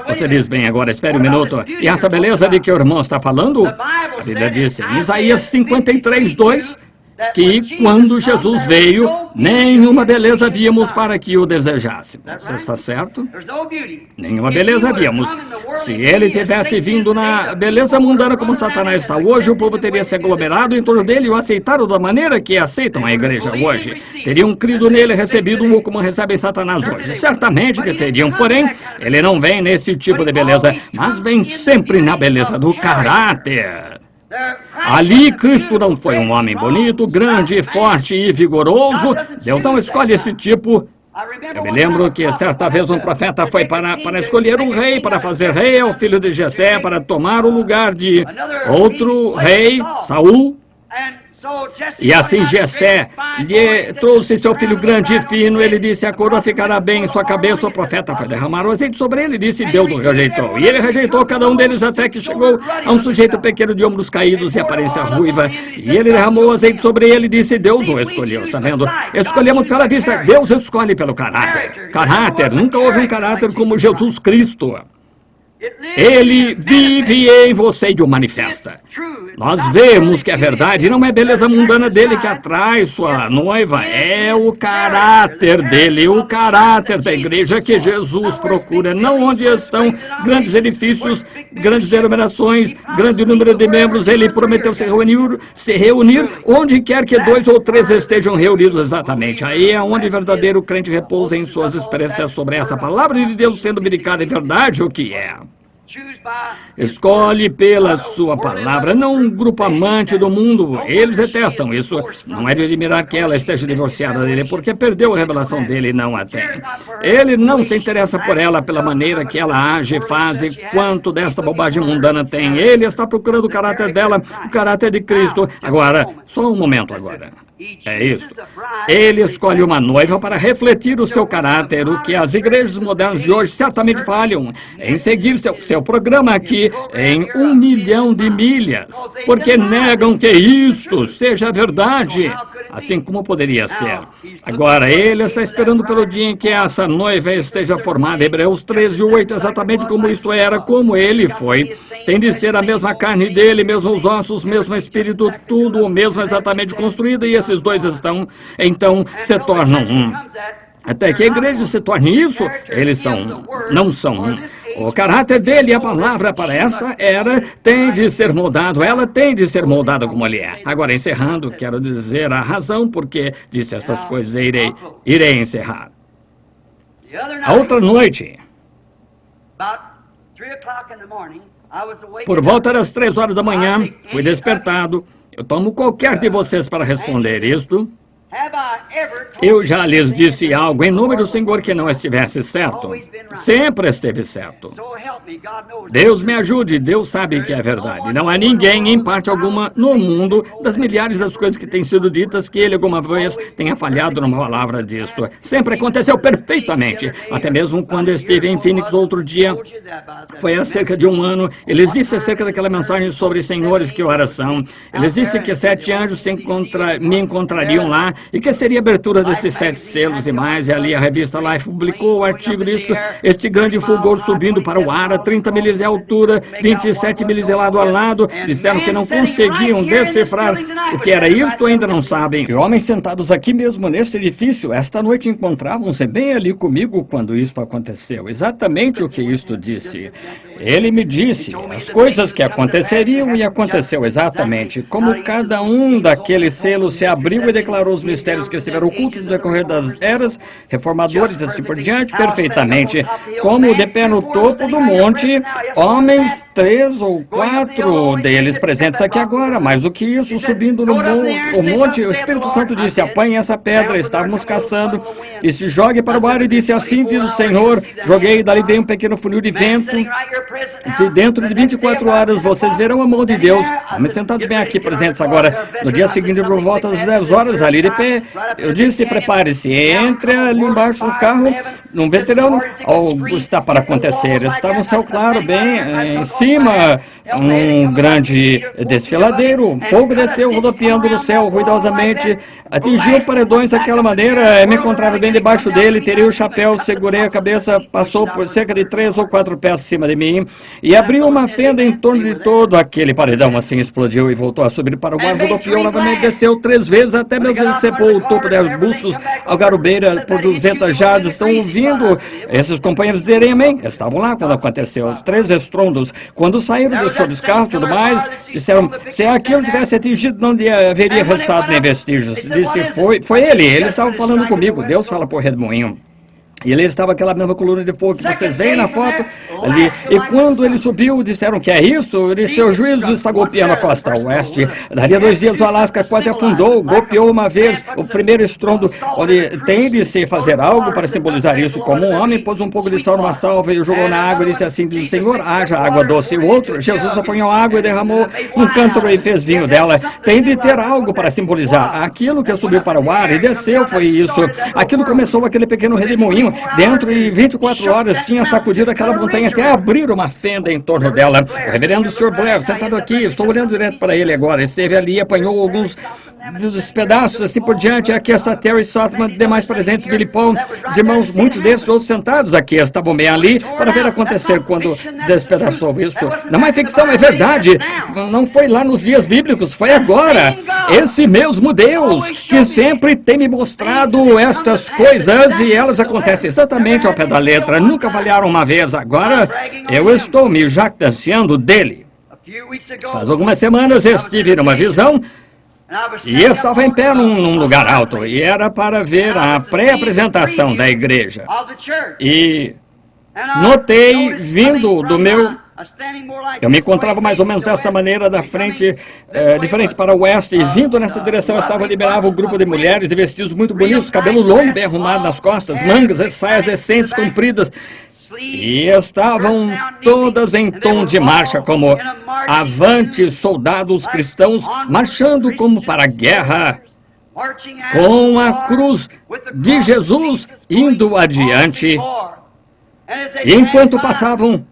Você diz: bem, agora espere um minuto. E essa beleza de que o irmão está falando? A Bíblia diz em Isaías 53, 2, que quando Jesus veio, nenhuma beleza víamos para que o desejássemos. Você está certo? Nenhuma beleza víamos. Se ele tivesse vindo na beleza mundana como Satanás está hoje, o povo teria se aglomerado em torno dele e o aceitado da maneira que aceitam a igreja hoje. Teriam crido nele e recebido-o como recebem Satanás hoje. Certamente que teriam, porém, ele não vem nesse tipo de beleza, mas vem sempre na beleza do caráter. Ali, Cristo não foi um homem bonito, grande, forte e vigoroso. Deus não escolhe esse tipo. Eu me lembro que certa vez um profeta foi para escolher um rei, para fazer rei ao filho de Jessé, para tomar o lugar de outro rei, Saul. E assim Jessé lhe trouxe seu filho grande e fino. Ele disse: a coroa ficará bem em sua cabeça. O profeta foi derramar o azeite sobre ele e disse: Deus o rejeitou. E ele rejeitou cada um deles até que chegou a um sujeito pequeno de ombros caídos e aparência ruiva. E ele derramou o azeite sobre ele e disse: Deus o escolheu. Está vendo? Escolhemos pela vista, Deus escolhe pelo caráter. Caráter, nunca houve um caráter como Jesus Cristo. Ele vive em você e o manifesta. Nós vemos que a verdade não é a beleza mundana dele que atrai sua noiva, é o caráter dele, o caráter da igreja que Jesus procura, não onde estão grandes edifícios, grandes denominações, grande número de membros. Ele prometeu se reunir onde quer que 2 ou 3 estejam reunidos exatamente. Aí é onde o verdadeiro crente repousa em suas experiências sobre essa palavra de Deus sendo verificada em verdade o que é. Escolhe pela sua palavra, não um grupo amante do mundo. Eles detestam isso. Não é de admirar que ela esteja divorciada dele, porque perdeu a revelação dele e não a tem. Ele não se interessa por ela pela maneira que ela age, faz e quanto desta bobagem mundana tem. Ele está procurando o caráter dela, o caráter de Cristo. Agora, só um momento agora. É isso. Ele escolhe uma noiva para refletir o seu caráter, o que as igrejas modernas de hoje certamente falham em seguir seu programa aqui em 1 milhão de milhas, porque negam que isto seja verdade, assim como poderia ser. Agora, ele está esperando pelo dia em que essa noiva esteja formada. Hebreus 13:8, exatamente como isto era, como ele foi. Tem de ser a mesma carne dele, mesmos ossos, mesmo espírito, tudo o mesmo exatamente construído, e esses dois então se tornam um. Até que a igreja se torne isso, eles não são um. O caráter dele, a palavra para esta era, tem de ser moldado, ela tem de ser moldada como ele é. Agora, encerrando, quero dizer a razão por que disse essas coisas e irei encerrar. A outra noite, por volta das 3 horas da manhã, fui despertado. Eu tomo qualquer de vocês para responder isto. Eu já lhes disse algo em nome do Senhor que não estivesse certo. Sempre esteve certo. Deus me ajude, Deus sabe que é verdade. Não há ninguém, em parte alguma, no mundo, das milhares das coisas que têm sido ditas, que ele alguma vez tenha falhado numa palavra disto. Sempre aconteceu perfeitamente. Até mesmo quando estive em Phoenix outro dia, foi há cerca de 1 ano, eles disse acerca daquela mensagem sobre senhores que oração. Eles disse que 7 anjos me encontrariam lá, e que seria a abertura desses 7 selos e mais. E ali a revista Life publicou o artigo disso, este grande fulgor subindo para o ar a 30 milhas de altura, 27 milhas de lado a lado. Disseram que não conseguiam decifrar o que era isto, ainda não sabem. E homens sentados aqui mesmo neste edifício, esta noite encontravam-se bem ali comigo quando isto aconteceu. Exatamente o que isto disse. Ele me disse as coisas que aconteceriam e aconteceu exatamente. Como cada um daqueles selos se abriu e declarou os mistérios que estiveram ocultos no decorrer das eras, reformadores e assim por diante, perfeitamente. Como de pé no topo do monte, homens, 3 ou 4 deles presentes aqui agora, mais do que isso, subindo no monte, o Espírito Santo disse: apanhe essa pedra. Estávamos caçando, disse: jogue para o ar, e disse: assim diz o Senhor. Joguei, e dali veio um pequeno funil de vento. Se dentro de 24 horas vocês verão a mão de Deus. Homens sentados bem aqui presentes agora. No dia seguinte, por volta das 10 horas, ali de pé, eu disse: prepare-se, entre ali embaixo no carro, num veterano. Algo está para acontecer. Estava um céu claro, bem em cima, um grande desfiladeiro. Fogo desceu, rodopiando no céu ruidosamente, atingiu paredões daquela maneira. Me encontrava bem debaixo dele, tirei o chapéu, segurei a cabeça, passou por cerca de 3 ou 4 pés acima de mim e abriu uma fenda em torno de todo aquele paredão. Assim explodiu e voltou a subir para o ar, rodopiou novamente, desceu 3 vezes, até mesmo decepou o topo de arbustos ao garubeira por 200 jardas. Estão ouvindo esses companheiros dizerem amém? Estavam lá quando aconteceu, os 3 estrondos. Quando saíram dos seus carros e tudo mais, disseram: se aquilo tivesse atingido, não haveria restado nem vestígios. Disse: foi ele estava falando comigo. Deus fala por redemoinho. E ele estava aquela mesma coluna de fogo que vocês veem na foto ali. E quando ele subiu, disseram que é isso. Ele disse, seu juízo está golpeando a costa oeste. Daria 2 dias o Alasca quase afundou, golpeou uma vez o primeiro estrondo, onde tem de se fazer algo para simbolizar isso. Como um homem pôs um pouco de sal numa salva e o jogou na água e disse assim, diz o Senhor, haja água doce. O outro, Jesus apanhou água e derramou num cântaro e fez vinho dela. Tem de ter algo para simbolizar. Aquilo que subiu para o ar e desceu foi isso. Aquilo começou aquele pequeno redemoinho. Dentro de 24 horas tinha sacudido aquela montanha até abrir uma fenda em torno dela. O reverendo Sr. Blair, sentado aqui, estou olhando direto para ele agora, esteve ali, apanhou alguns dos pedaços, assim por diante. Aqui está Terry Sothman, demais presentes, Billy Paul, os irmãos, muitos desses outros sentados aqui, estavam bem ali para ver acontecer quando despedaçou isto. Não é ficção, é verdade. Não foi lá nos dias bíblicos, foi agora. Esse mesmo Deus que sempre tem me mostrado estas coisas e elas acontecem exatamente ao pé da letra. Nunca falharam uma vez. Agora eu estou me jactanciando dele. Faz algumas semanas estive numa visão e eu estava em pé num lugar alto e era para ver a pré-apresentação da igreja. E notei vindo do meu... Eu me encontrava mais ou menos desta maneira, da frente, de frente para o oeste, e vindo nessa direção estava liberava um grupo de mulheres de vestidos muito bonitos, cabelo longo bem arrumado nas costas, mangas e saias recentes, compridas, e estavam todas em tom de marcha, como avante soldados cristãos, marchando como para a guerra, com a cruz de Jesus indo adiante. E enquanto passavam,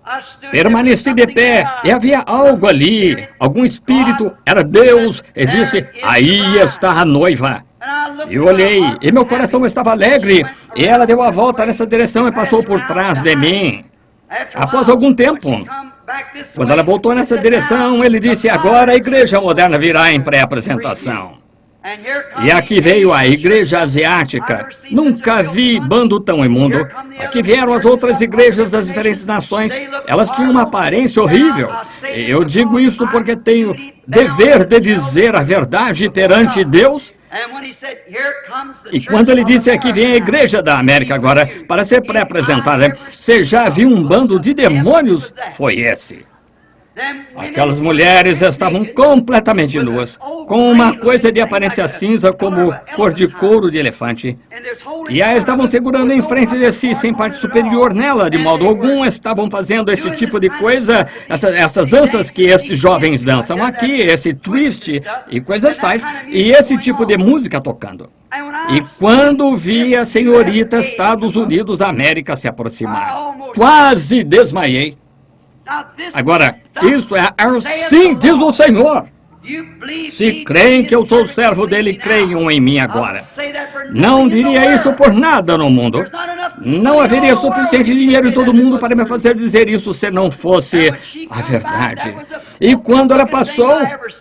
permaneci de pé, e havia algo ali, algum espírito, era Deus, e disse, aí está a noiva. Eu olhei, e meu coração estava alegre, e ela deu a volta nessa direção e passou por trás de mim. Após algum tempo, quando ela voltou nessa direção, ele disse, agora a igreja moderna virá em pré-apresentação. E aqui veio a igreja asiática. Nunca vi bando tão imundo. Aqui vieram as outras igrejas das diferentes nações. Elas tinham uma aparência horrível. Eu digo isso porque tenho dever de dizer a verdade perante Deus. E quando ele disse aqui vem a igreja da América agora para ser pré-apresentada, você já viu um bando de demônios? Foi esse. Aquelas mulheres estavam completamente nuas, com uma coisa de aparência cinza como cor de couro de elefante. E aí estavam segurando em frente de si, sem parte superior nela, de modo algum estavam fazendo esse tipo de coisa, essas danças que estes jovens dançam aqui, esse twist e coisas tais, e esse tipo de música tocando. E quando vi a senhorita Estados Unidos da América se aproximar, quase desmaiei. Agora, isso é assim, diz o Senhor. Se creem que eu sou servo dele, creiam em mim agora. Não diria isso por nada no mundo. Não haveria suficiente dinheiro em todo mundo para me fazer dizer isso se não fosse a verdade. E quando ela passou,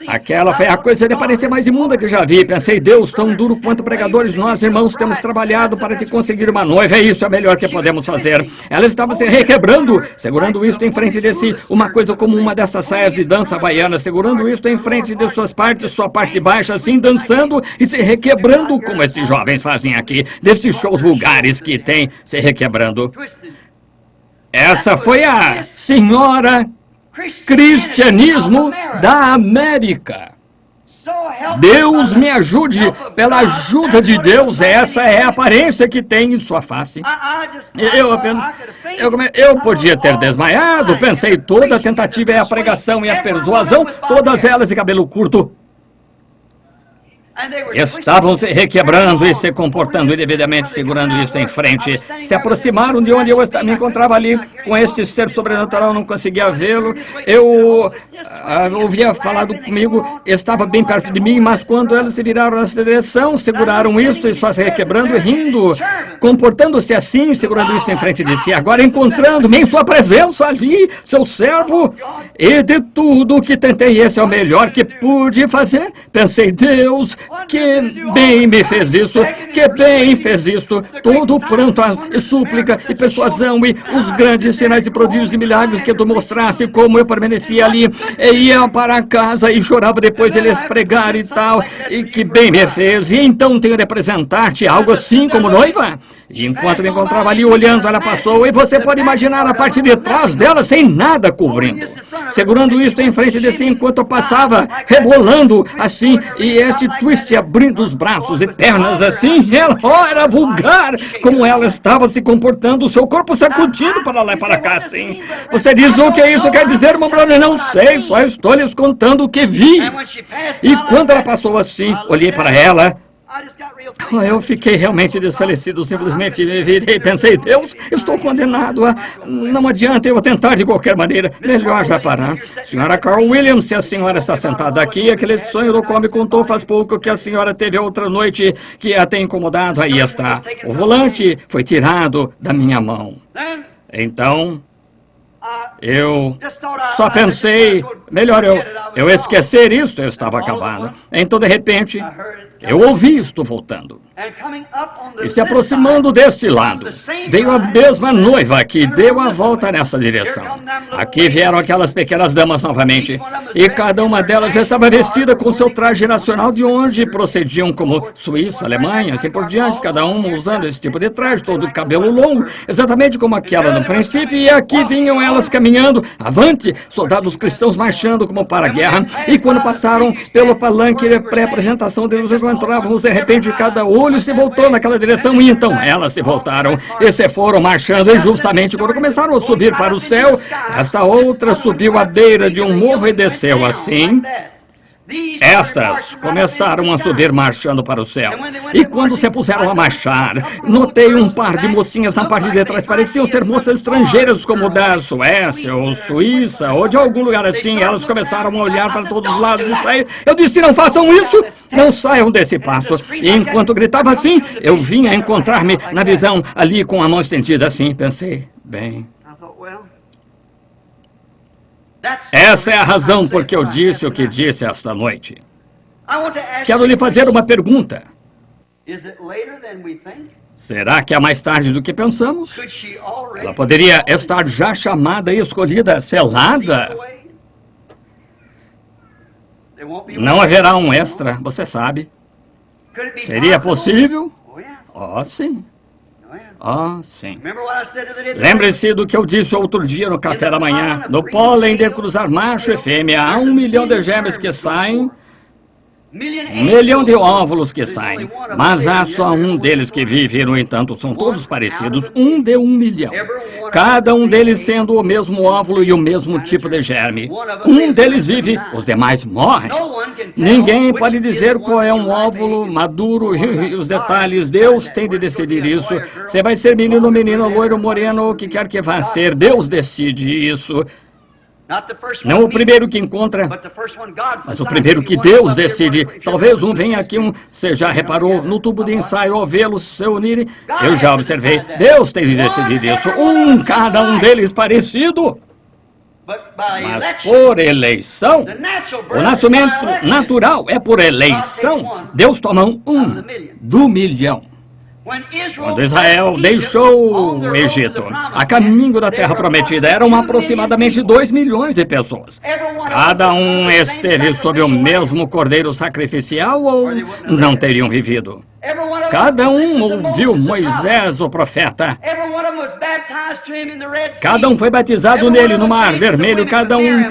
aquela foi a coisa de aparência mais imunda que já vi. Pensei, Deus, tão duro quanto pregadores, nós, irmãos, temos trabalhado para te conseguir uma noiva. É isso, é o melhor que podemos fazer. Ela estava se requebrando, segurando isto em frente de si, uma coisa como uma dessas saias de dança havaiana, segurando isto em frente de suas partes, sua parte baixa, assim, dançando e se requebrando, como esses jovens fazem aqui, desses shows vulgares que tem, se requebrando. Essa foi a senhora cristianismo da América. Deus me ajude, pela ajuda de Deus, essa é a aparência que tem em sua face. Eu podia ter desmaiado, pensei, toda a tentativa é a pregação e a persuasão, todas elas de cabelo curto. Estavam se requebrando e se comportando indevidamente, segurando isto em frente. Se aproximaram de onde eu me encontrava ali, com este ser sobrenatural, não conseguia vê-lo. Eu ouvia falado comigo, estava bem perto de mim, mas quando eles se viraram nessa direção, seguraram isso e só se requebrando e rindo, comportando-se assim, segurando isto em frente de si. Agora encontrando-me em sua presença ali, seu servo, e de tudo que tentei, esse é o melhor que pude fazer. Pensei, Deus, que bem me fez isso. que bem fez isto. Todo o pranto e súplica e persuasão e os grandes sinais e prodígios e milagres que tu mostraste, como eu permanecia ali, e ia para casa e chorava depois de eles pregar e tal, e que bem me fez. E então tenho de apresentar-te algo assim como noiva? E enquanto me encontrava ali olhando, ela passou, e você pode imaginar a parte de trás dela sem nada cobrindo, segurando isto em frente de si enquanto eu passava, rebolando assim, e este twist abrindo os braços e pernas assim. Ela era vulgar, como ela estava se comportando, o seu corpo sacudindo para lá e para cá assim. Você diz o que isso quer dizer, meu brother? Não sei, só estou lhes contando o que vi. E quando ela passou assim, olhei para ela. Eu fiquei realmente desfalecido, simplesmente me virei e pensei, Deus, estou condenado a... Não adianta eu tentar de qualquer maneira, melhor já parar. Senhora Carl Williams, se a senhora está sentada aqui, aquele sonho do qual me contou faz pouco que a senhora teve outra noite que a tem incomodado, aí está. O volante foi tirado da minha mão. Então... eu só pensei, melhor eu esquecer isso, eu estava acabado. Então, de repente, eu ouvi isto voltando. E se aproximando deste lado, veio a mesma noiva que deu a volta nessa direção. Aqui vieram aquelas pequenas damas novamente, e cada uma delas estava vestida com seu traje nacional, de onde procediam como Suíça, Alemanha, assim por diante, cada uma usando esse tipo de traje, todo o cabelo longo, exatamente como aquela no princípio, e aqui vinham elas caminhando, avante, soldados cristãos marchando como para a guerra, e quando passaram pelo palanque de pré-apresentação de nos encontrávamos, de repente cada olho se voltou naquela direção, e então elas se voltaram e se foram marchando, e justamente quando começaram a subir para o céu, esta outra subiu à beira de um morro e desceu assim. Estas começaram a subir marchando para o céu. E quando se puseram a marchar, notei um par de mocinhas na parte de trás. Pareciam ser moças estrangeiras, como da Suécia ou Suíça, ou de algum lugar assim. Elas começaram a olhar para todos os lados e sair. Eu disse, não façam isso! Não saiam desse passo. E enquanto gritava assim, eu vinha encontrar-me na visão ali com a mão estendida assim. Pensei, bem... essa é a razão por que eu disse o que disse esta noite. Quero lhe fazer uma pergunta. Será que é mais tarde do que pensamos? Ela poderia estar já chamada e escolhida, selada? Não haverá um extra, você sabe. Seria possível? Oh, sim. Ah, sim. Lembre-se do que eu disse outro dia no café da manhã. No pólen de cruzar macho e fêmea, há 1 milhão de gêmeos que saem, 1 milhão de óvulos que saem, mas há só um deles que vive, no entanto, são todos parecidos, 1 de 1 milhão. Cada um deles sendo o mesmo óvulo e o mesmo tipo de germe. Um deles vive, os demais morrem. Ninguém pode dizer qual é um óvulo maduro e os detalhes. Deus tem de decidir isso. Você vai ser menino, menina, loiro, moreno, o que quer que vá ser. Deus decide isso. Não o primeiro que encontra, mas o primeiro que Deus decide. Talvez um venha aqui, você já reparou, no tubo de ensaio, ao vê-los se unirem. Eu já observei, Deus tem de decidir isso. Cada um deles parecido. Mas por eleição, o nascimento natural é por eleição. Deus toma um do milhão. Quando Israel deixou o Egito, a caminho da terra prometida, eram aproximadamente 2 milhões de pessoas. Cada um esteve sob o mesmo cordeiro sacrificial ou não teriam vivido? Cada um ouviu Moisés, o profeta. Cada um foi batizado nele no Mar Vermelho. Cada um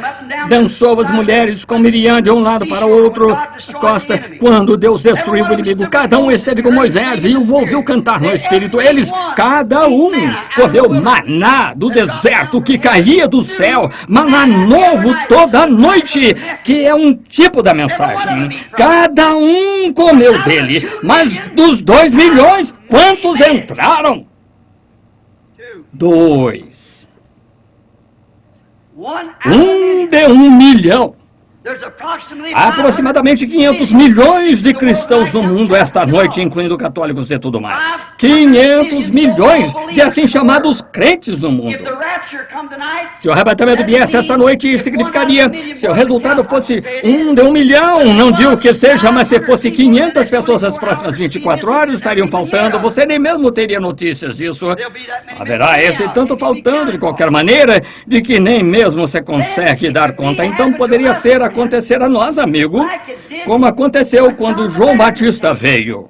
dançou as mulheres com Miriam de um lado para o outro costa. Quando Deus destruiu o inimigo, cada um esteve com Moisés e o ouviu cantar no Espírito. Eles, cada um, comeu maná do deserto que caía do céu. Maná novo toda noite, que é um tipo da mensagem. Cada um comeu dele, mas dos 2 milhões, quantos entraram? 2. 1 de 1 milhão. Há aproximadamente 500 milhões de cristãos no mundo esta noite, incluindo católicos e tudo mais. 500 milhões de assim chamados crentes no mundo. Se o arrebatamento viesse esta noite, isso significaria, se o resultado fosse de 1 milhão, não digo que seja, mas se fosse 500 pessoas nas próximas 24 horas estariam faltando, você nem mesmo teria notícias disso. Haverá esse tanto faltando de qualquer maneira, de que nem mesmo você consegue dar conta. Então poderia acontecer a nós, amigo, como aconteceu quando João Batista veio.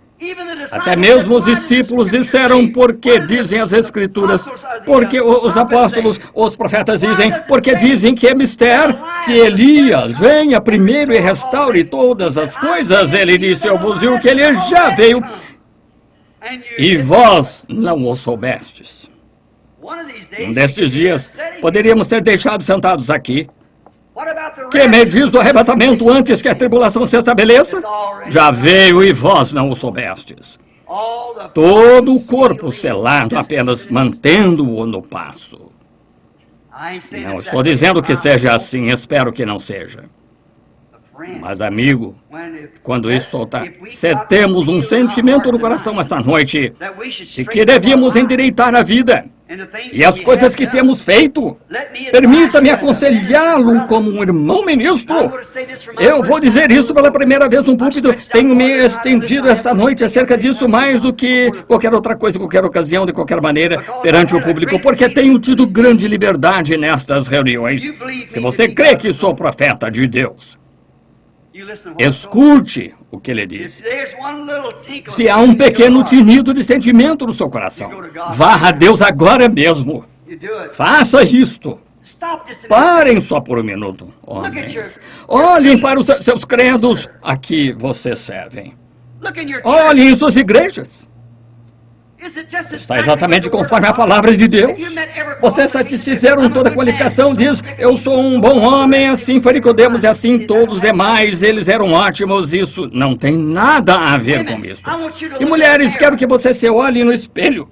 Até mesmo os discípulos disseram, porque dizem as Escrituras, porque os apóstolos, os profetas dizem, porque dizem que é mistério, que Elias venha primeiro e restaure todas as coisas. Ele disse, eu vos digo que ele já veio, e vós não o soubestes. Um destes dias, poderíamos ter deixado sentados aqui. Que me diz do arrebatamento antes que a tribulação se estabeleça? Já veio e vós não o soubestes. Todo o corpo selado, apenas mantendo-o no passo. Não estou dizendo que seja assim, espero que não seja. Mas, amigo, quando isso soltar, se temos um sentimento no coração esta noite de que devíamos endireitar a vida e as coisas que temos feito, permita-me aconselhá-lo como um irmão ministro. Eu vou dizer isso pela primeira vez no púlpito. Tenho me estendido esta noite acerca disso mais do que qualquer outra coisa, qualquer ocasião, de qualquer maneira, perante o público, porque tenho tido grande liberdade nestas reuniões. Se você crê que sou profeta de Deus, escute o que ele disse. Se há um pequeno tinido de sentimento no seu coração, vá a Deus agora mesmo. Faça isto. Parem só por um minuto, homens. Olhem para os seus credos a que vocês servem. Olhem em suas igrejas. Está exatamente conforme a palavra de Deus. Vocês satisfizeram toda a qualificação, diz, eu sou um bom homem, assim foi Nicodemos e assim todos os demais, eles eram ótimos. Isso não tem nada a ver com isso. E mulheres, quero que você se olhe no espelho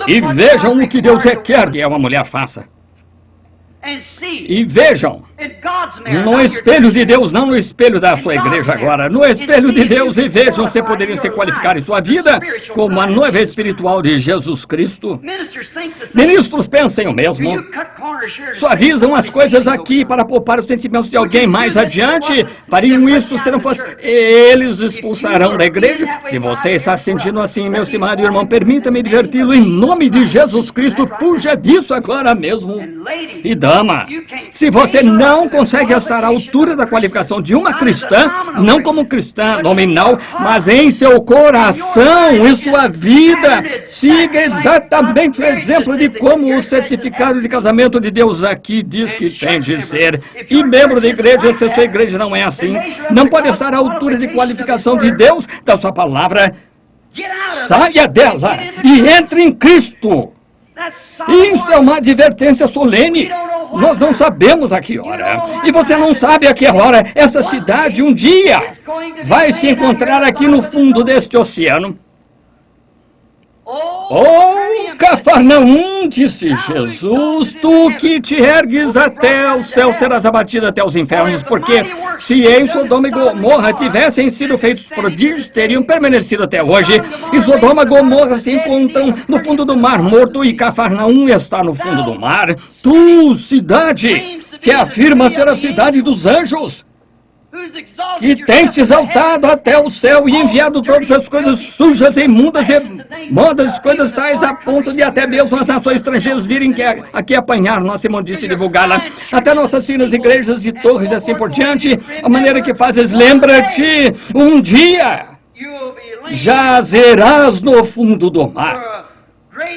e vejam o que Deus requer que uma mulher faça. E vejam, no espelho de Deus, não no espelho da sua igreja agora, no espelho de Deus, e vejam se poderiam se qualificar em sua vida como a noiva espiritual de Jesus Cristo. Ministros pensem o mesmo. Suavizam as coisas aqui para poupar os sentimentos de alguém mais adiante. Fariam isso se não fosse. Eles expulsarão da igreja. Se você está se sentindo assim, meu estimado irmão, permita-me diverti-lo em nome de Jesus Cristo. Fuja disso agora mesmo. E dama, se você não consegue estar à altura da qualificação de uma cristã, não como cristã nominal, mas em seu coração, em sua vida, siga exatamente o exemplo de como o certificado de casamento de Deus aqui diz que tem de ser. E membro da igreja, se a sua igreja não é assim, não pode estar à altura de qualificação de Deus, da sua palavra, saia dela e entre em Cristo. Isso é uma advertência solene. Nós não sabemos a que hora. E você não sabe a que hora esta cidade um dia vai se encontrar aqui no fundo deste oceano. Oh, Cafarnaum, disse Jesus, tu que te ergues até o céu serás abatido até os infernos, porque se em Sodoma e Gomorra tivessem sido feitos prodígios, teriam permanecido até hoje. E Sodoma e Gomorra se encontram no fundo do mar morto e Cafarnaum está no fundo do mar. Tu, cidade, que afirma ser a cidade dos anjos, que tens te exaltado até o céu e enviado todas as coisas sujas, imundas e modas, coisas tais, a ponto de até mesmo as nações estrangeiras virem aqui apanhar nossa imundícia e divulgá-la, até nossas finas igrejas e torres e assim por diante, a maneira que fazes, lembra-te, um dia jazerás no fundo do mar.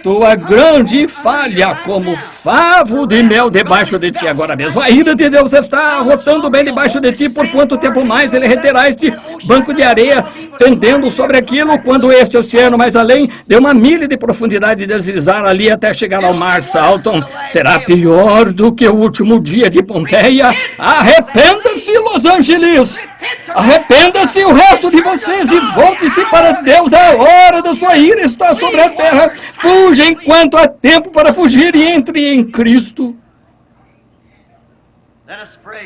Tua grande falha como favo de mel debaixo de ti agora mesmo. A ira de Deus está rotando bem debaixo de ti. Por quanto tempo mais ele reterá este banco de areia pendendo sobre aquilo, quando este oceano mais além de 1 milha de profundidade deslizar ali até chegar ao mar Salton? Será pior do que o último dia de Pompeia. Arrependa-se, Los Angeles! Arrependa-se o resto de vocês e volte-se para Deus. A hora da sua ira está sobre a terra. Fuja enquanto há tempo para fugir e entre em Cristo.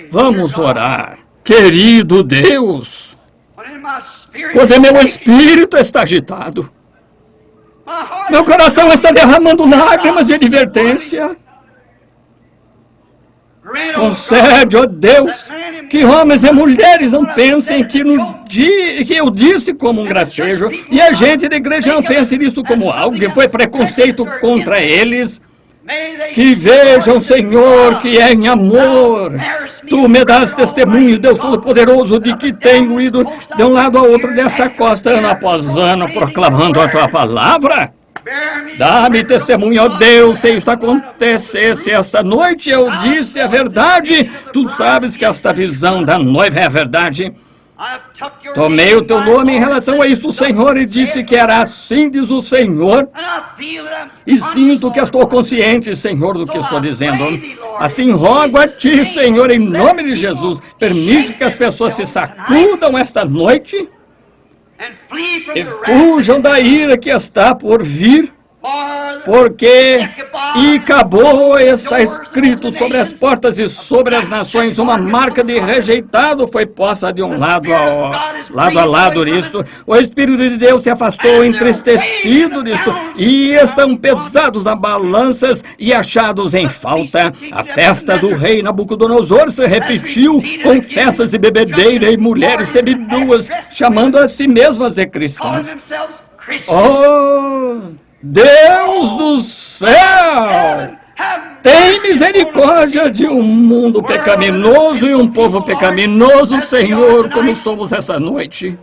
Vamos orar. Querido Deus, quando meu espírito está agitado, meu coração está derramando lágrimas de advertência, concede, ó Deus, que homens e mulheres não pensem que no dia que eu disse como um gracejo, e a gente da igreja não pense nisso como algo que foi preconceito contra eles. Que vejam, Senhor, que é em amor. Tu me dás testemunho, Deus Todo-Poderoso, de que tenho ido de um lado a outro desta costa, ano após ano, proclamando a Tua palavra. Dá-me testemunho, ó Deus, se isto acontecesse esta noite, eu disse a verdade. Tu sabes que esta visão da noiva é a verdade. Tomei o Teu nome em relação a isso, Senhor, e disse que era assim, diz o Senhor. E sinto que estou consciente, Senhor, do que estou dizendo. Assim rogo a Ti, Senhor, em nome de Jesus, permite que as pessoas se sacudam esta noite e fujam da ira que está por vir, porque Icabô está escrito sobre as portas e sobre as nações, uma marca de rejeitado foi posta de um lado a lado disto. O Espírito de Deus se afastou entristecido disto, e estão pesados nas balanças e achados em falta. A festa do rei Nabucodonosor se repetiu com festas e bebedeira e mulheres seminuas, chamando a si mesmas de cristãs. Oh, Deus do céu, tem misericórdia de um mundo pecaminoso e um povo pecaminoso, Senhor, como somos essa noite.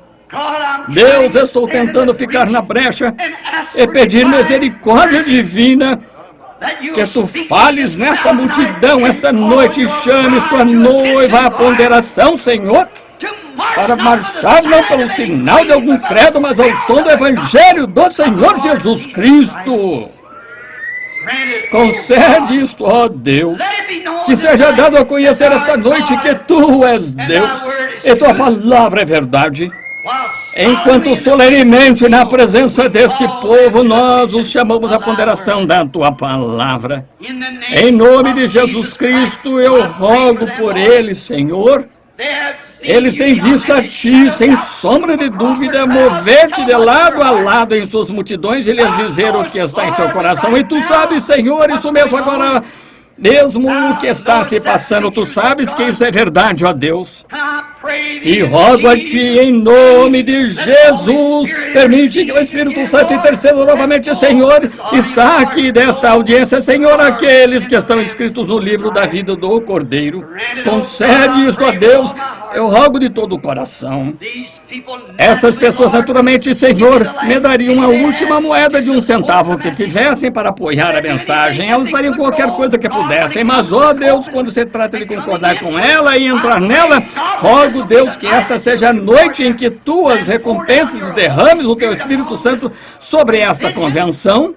Deus, eu estou tentando ficar na brecha e pedir misericórdia divina, que Tu fales nesta multidão esta noite e chames Tua noiva à ponderação, Senhor, para marchar não pelo sinal de algum credo, mas ao som do Evangelho do Senhor Jesus Cristo. Concede isto, ó Deus, que seja dado a conhecer esta noite que Tu és Deus e Tua palavra é verdade. Enquanto solenemente na presença deste povo nós os chamamos à ponderação da Tua palavra. Em nome de Jesus Cristo eu rogo por eles, Senhor. Eles têm visto a Ti, sem sombra de dúvida, mover-te de lado a lado em suas multidões e lhes dizer o que está em seu coração. E Tu sabes, Senhor, isso mesmo agora, mesmo o que está se passando, Tu sabes que isso é verdade, ó Deus. E rogo a Ti, em nome de Jesus, permite que o Espírito Santo interceda novamente, Senhor, e saque desta audiência, Senhor, aqueles que estão escritos no livro da vida do Cordeiro. Concede isso a Deus, eu rogo de todo o coração. Essas pessoas, naturalmente, Senhor, me dariam uma última moeda de 1 centavo que tivessem para apoiar a mensagem. Elas fariam qualquer coisa que pudessem, mas, ó Deus, quando se trata de concordar com ela e entrar nela, rogo, Deus, que esta seja a noite em que Tuas recompensas derrames o Teu Espírito Santo sobre esta convenção,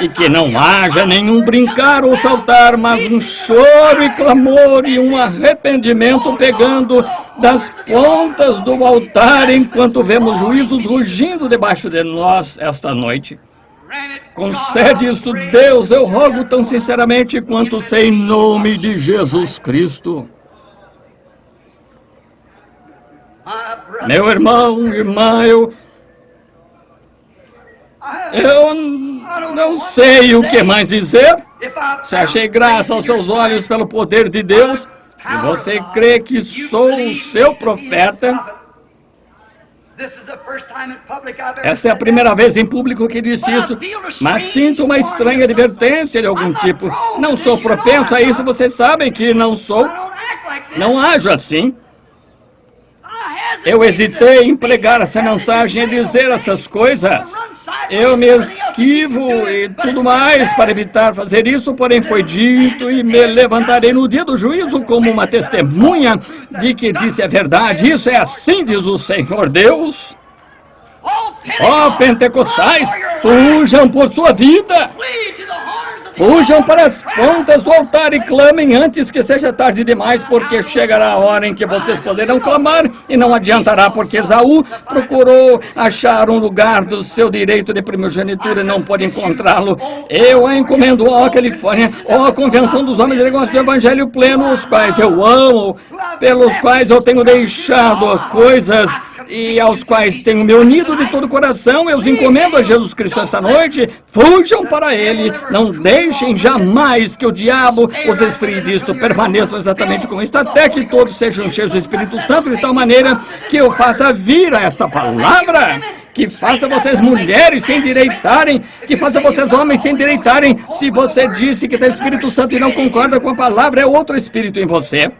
e que não haja nenhum brincar ou saltar, mas um choro e clamor e um arrependimento pegando das pontas do altar enquanto vemos juízos rugindo debaixo de nós esta noite. Concede isso, Deus, eu rogo tão sinceramente quanto sei, em nome de Jesus Cristo. Meu irmão, irmã, eu não sei o que mais dizer. Se achei graça aos seus olhos pelo poder de Deus, se você crê que sou o seu profeta, essa é a primeira vez em público que disse isso, mas sinto uma estranha advertência de algum tipo. Não sou propenso a isso, vocês sabem que não sou. Não ajo assim. Eu hesitei em pregar essa mensagem e dizer essas coisas. Eu me esquivo e tudo mais para evitar fazer isso, porém foi dito e me levantarei no dia do juízo como uma testemunha de que disse a verdade. Isso é assim, diz o Senhor Deus. Ó, pentecostais, fujam por sua vida. Fujam para as pontas do altar e clamem antes que seja tarde demais, porque chegará a hora em que vocês poderão clamar e não adiantará, porque Esaú procurou achar um lugar do seu direito de primogenitura e não pôde encontrá-lo. Eu a encomendo, ó Califórnia, ó Convenção dos Homens e Negócios do Evangelho Pleno, os quais eu amo, pelos quais eu tenho deixado coisas e aos quais tenho me unido de todo o coração. Eu os encomendo a Jesus Cristo esta noite. Fujam para Ele, não deixem jamais que o diabo os esfrie disto. Permaneçam exatamente com isto, até que todos sejam cheios do Espírito Santo, de tal maneira que eu faça vir a esta palavra, que faça vocês mulheres se endireitarem, que faça vocês homens se endireitarem. Se você disse que tem Espírito Santo e não concorda com a palavra, é outro Espírito em você.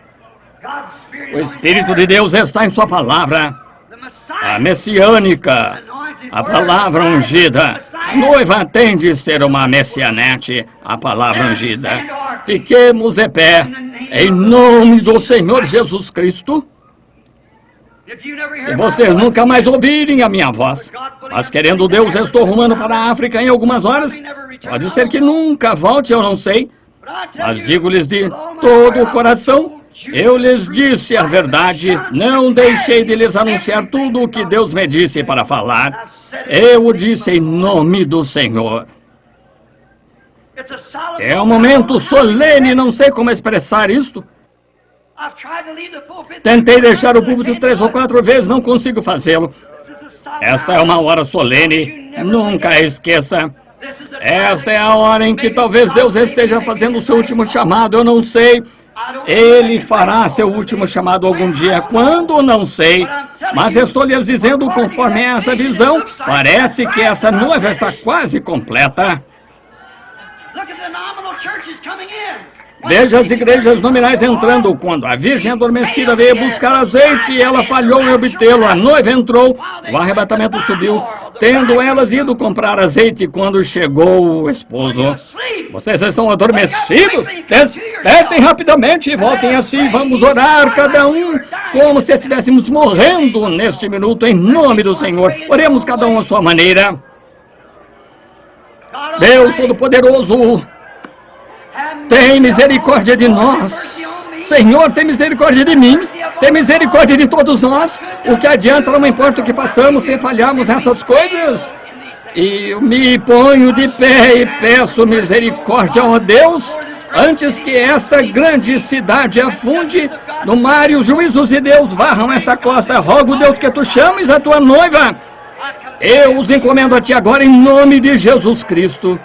O Espírito de Deus está em sua palavra, a messiânica, a palavra ungida. A noiva tem de ser uma messianete, a palavra ungida. Fiquemos de pé, em nome do Senhor Jesus Cristo. Se vocês nunca mais ouvirem a minha voz, mas querendo Deus, eu estou rumando para a África em algumas horas. Pode ser que nunca volte, eu não sei. Mas digo-lhes de todo o coração, eu lhes disse a verdade, não deixei de lhes anunciar tudo o que Deus me disse para falar. Eu o disse em nome do Senhor. É um momento solene, não sei como expressar isto. Tentei deixar o púlpito 3 ou 4 vezes, não consigo fazê-lo. Esta é uma hora solene, nunca a esqueça. Esta é a hora em que talvez Deus esteja fazendo o seu último chamado, eu não sei. Ele fará seu último chamado algum dia, quando não sei. Mas eu estou lhes dizendo, conforme essa visão, parece que essa noiva está quase completa. Veja as igrejas nominais entrando. Quando a virgem adormecida veio buscar azeite e ela falhou em obtê-lo, a noiva entrou, o arrebatamento subiu, tendo elas ido comprar azeite quando chegou o esposo. Vocês estão adormecidos? Despertem rapidamente e voltem assim. Vamos orar cada um como se estivéssemos morrendo neste minuto, em nome do Senhor. Oremos cada um à sua maneira. Deus Todo-Poderoso, tem misericórdia de nós. Senhor, tem misericórdia de mim. Tem misericórdia de todos nós. O que adianta, não importa o que façamos, sem falharmos nessas coisas. E eu me ponho de pé e peço misericórdia, ó Deus, antes que esta grande cidade afunde no mar e os juízos de Deus varram esta costa. Rogo, Deus, que tu chames a tua noiva. Eu os encomendo a ti agora em nome de Jesus Cristo.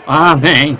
Amém.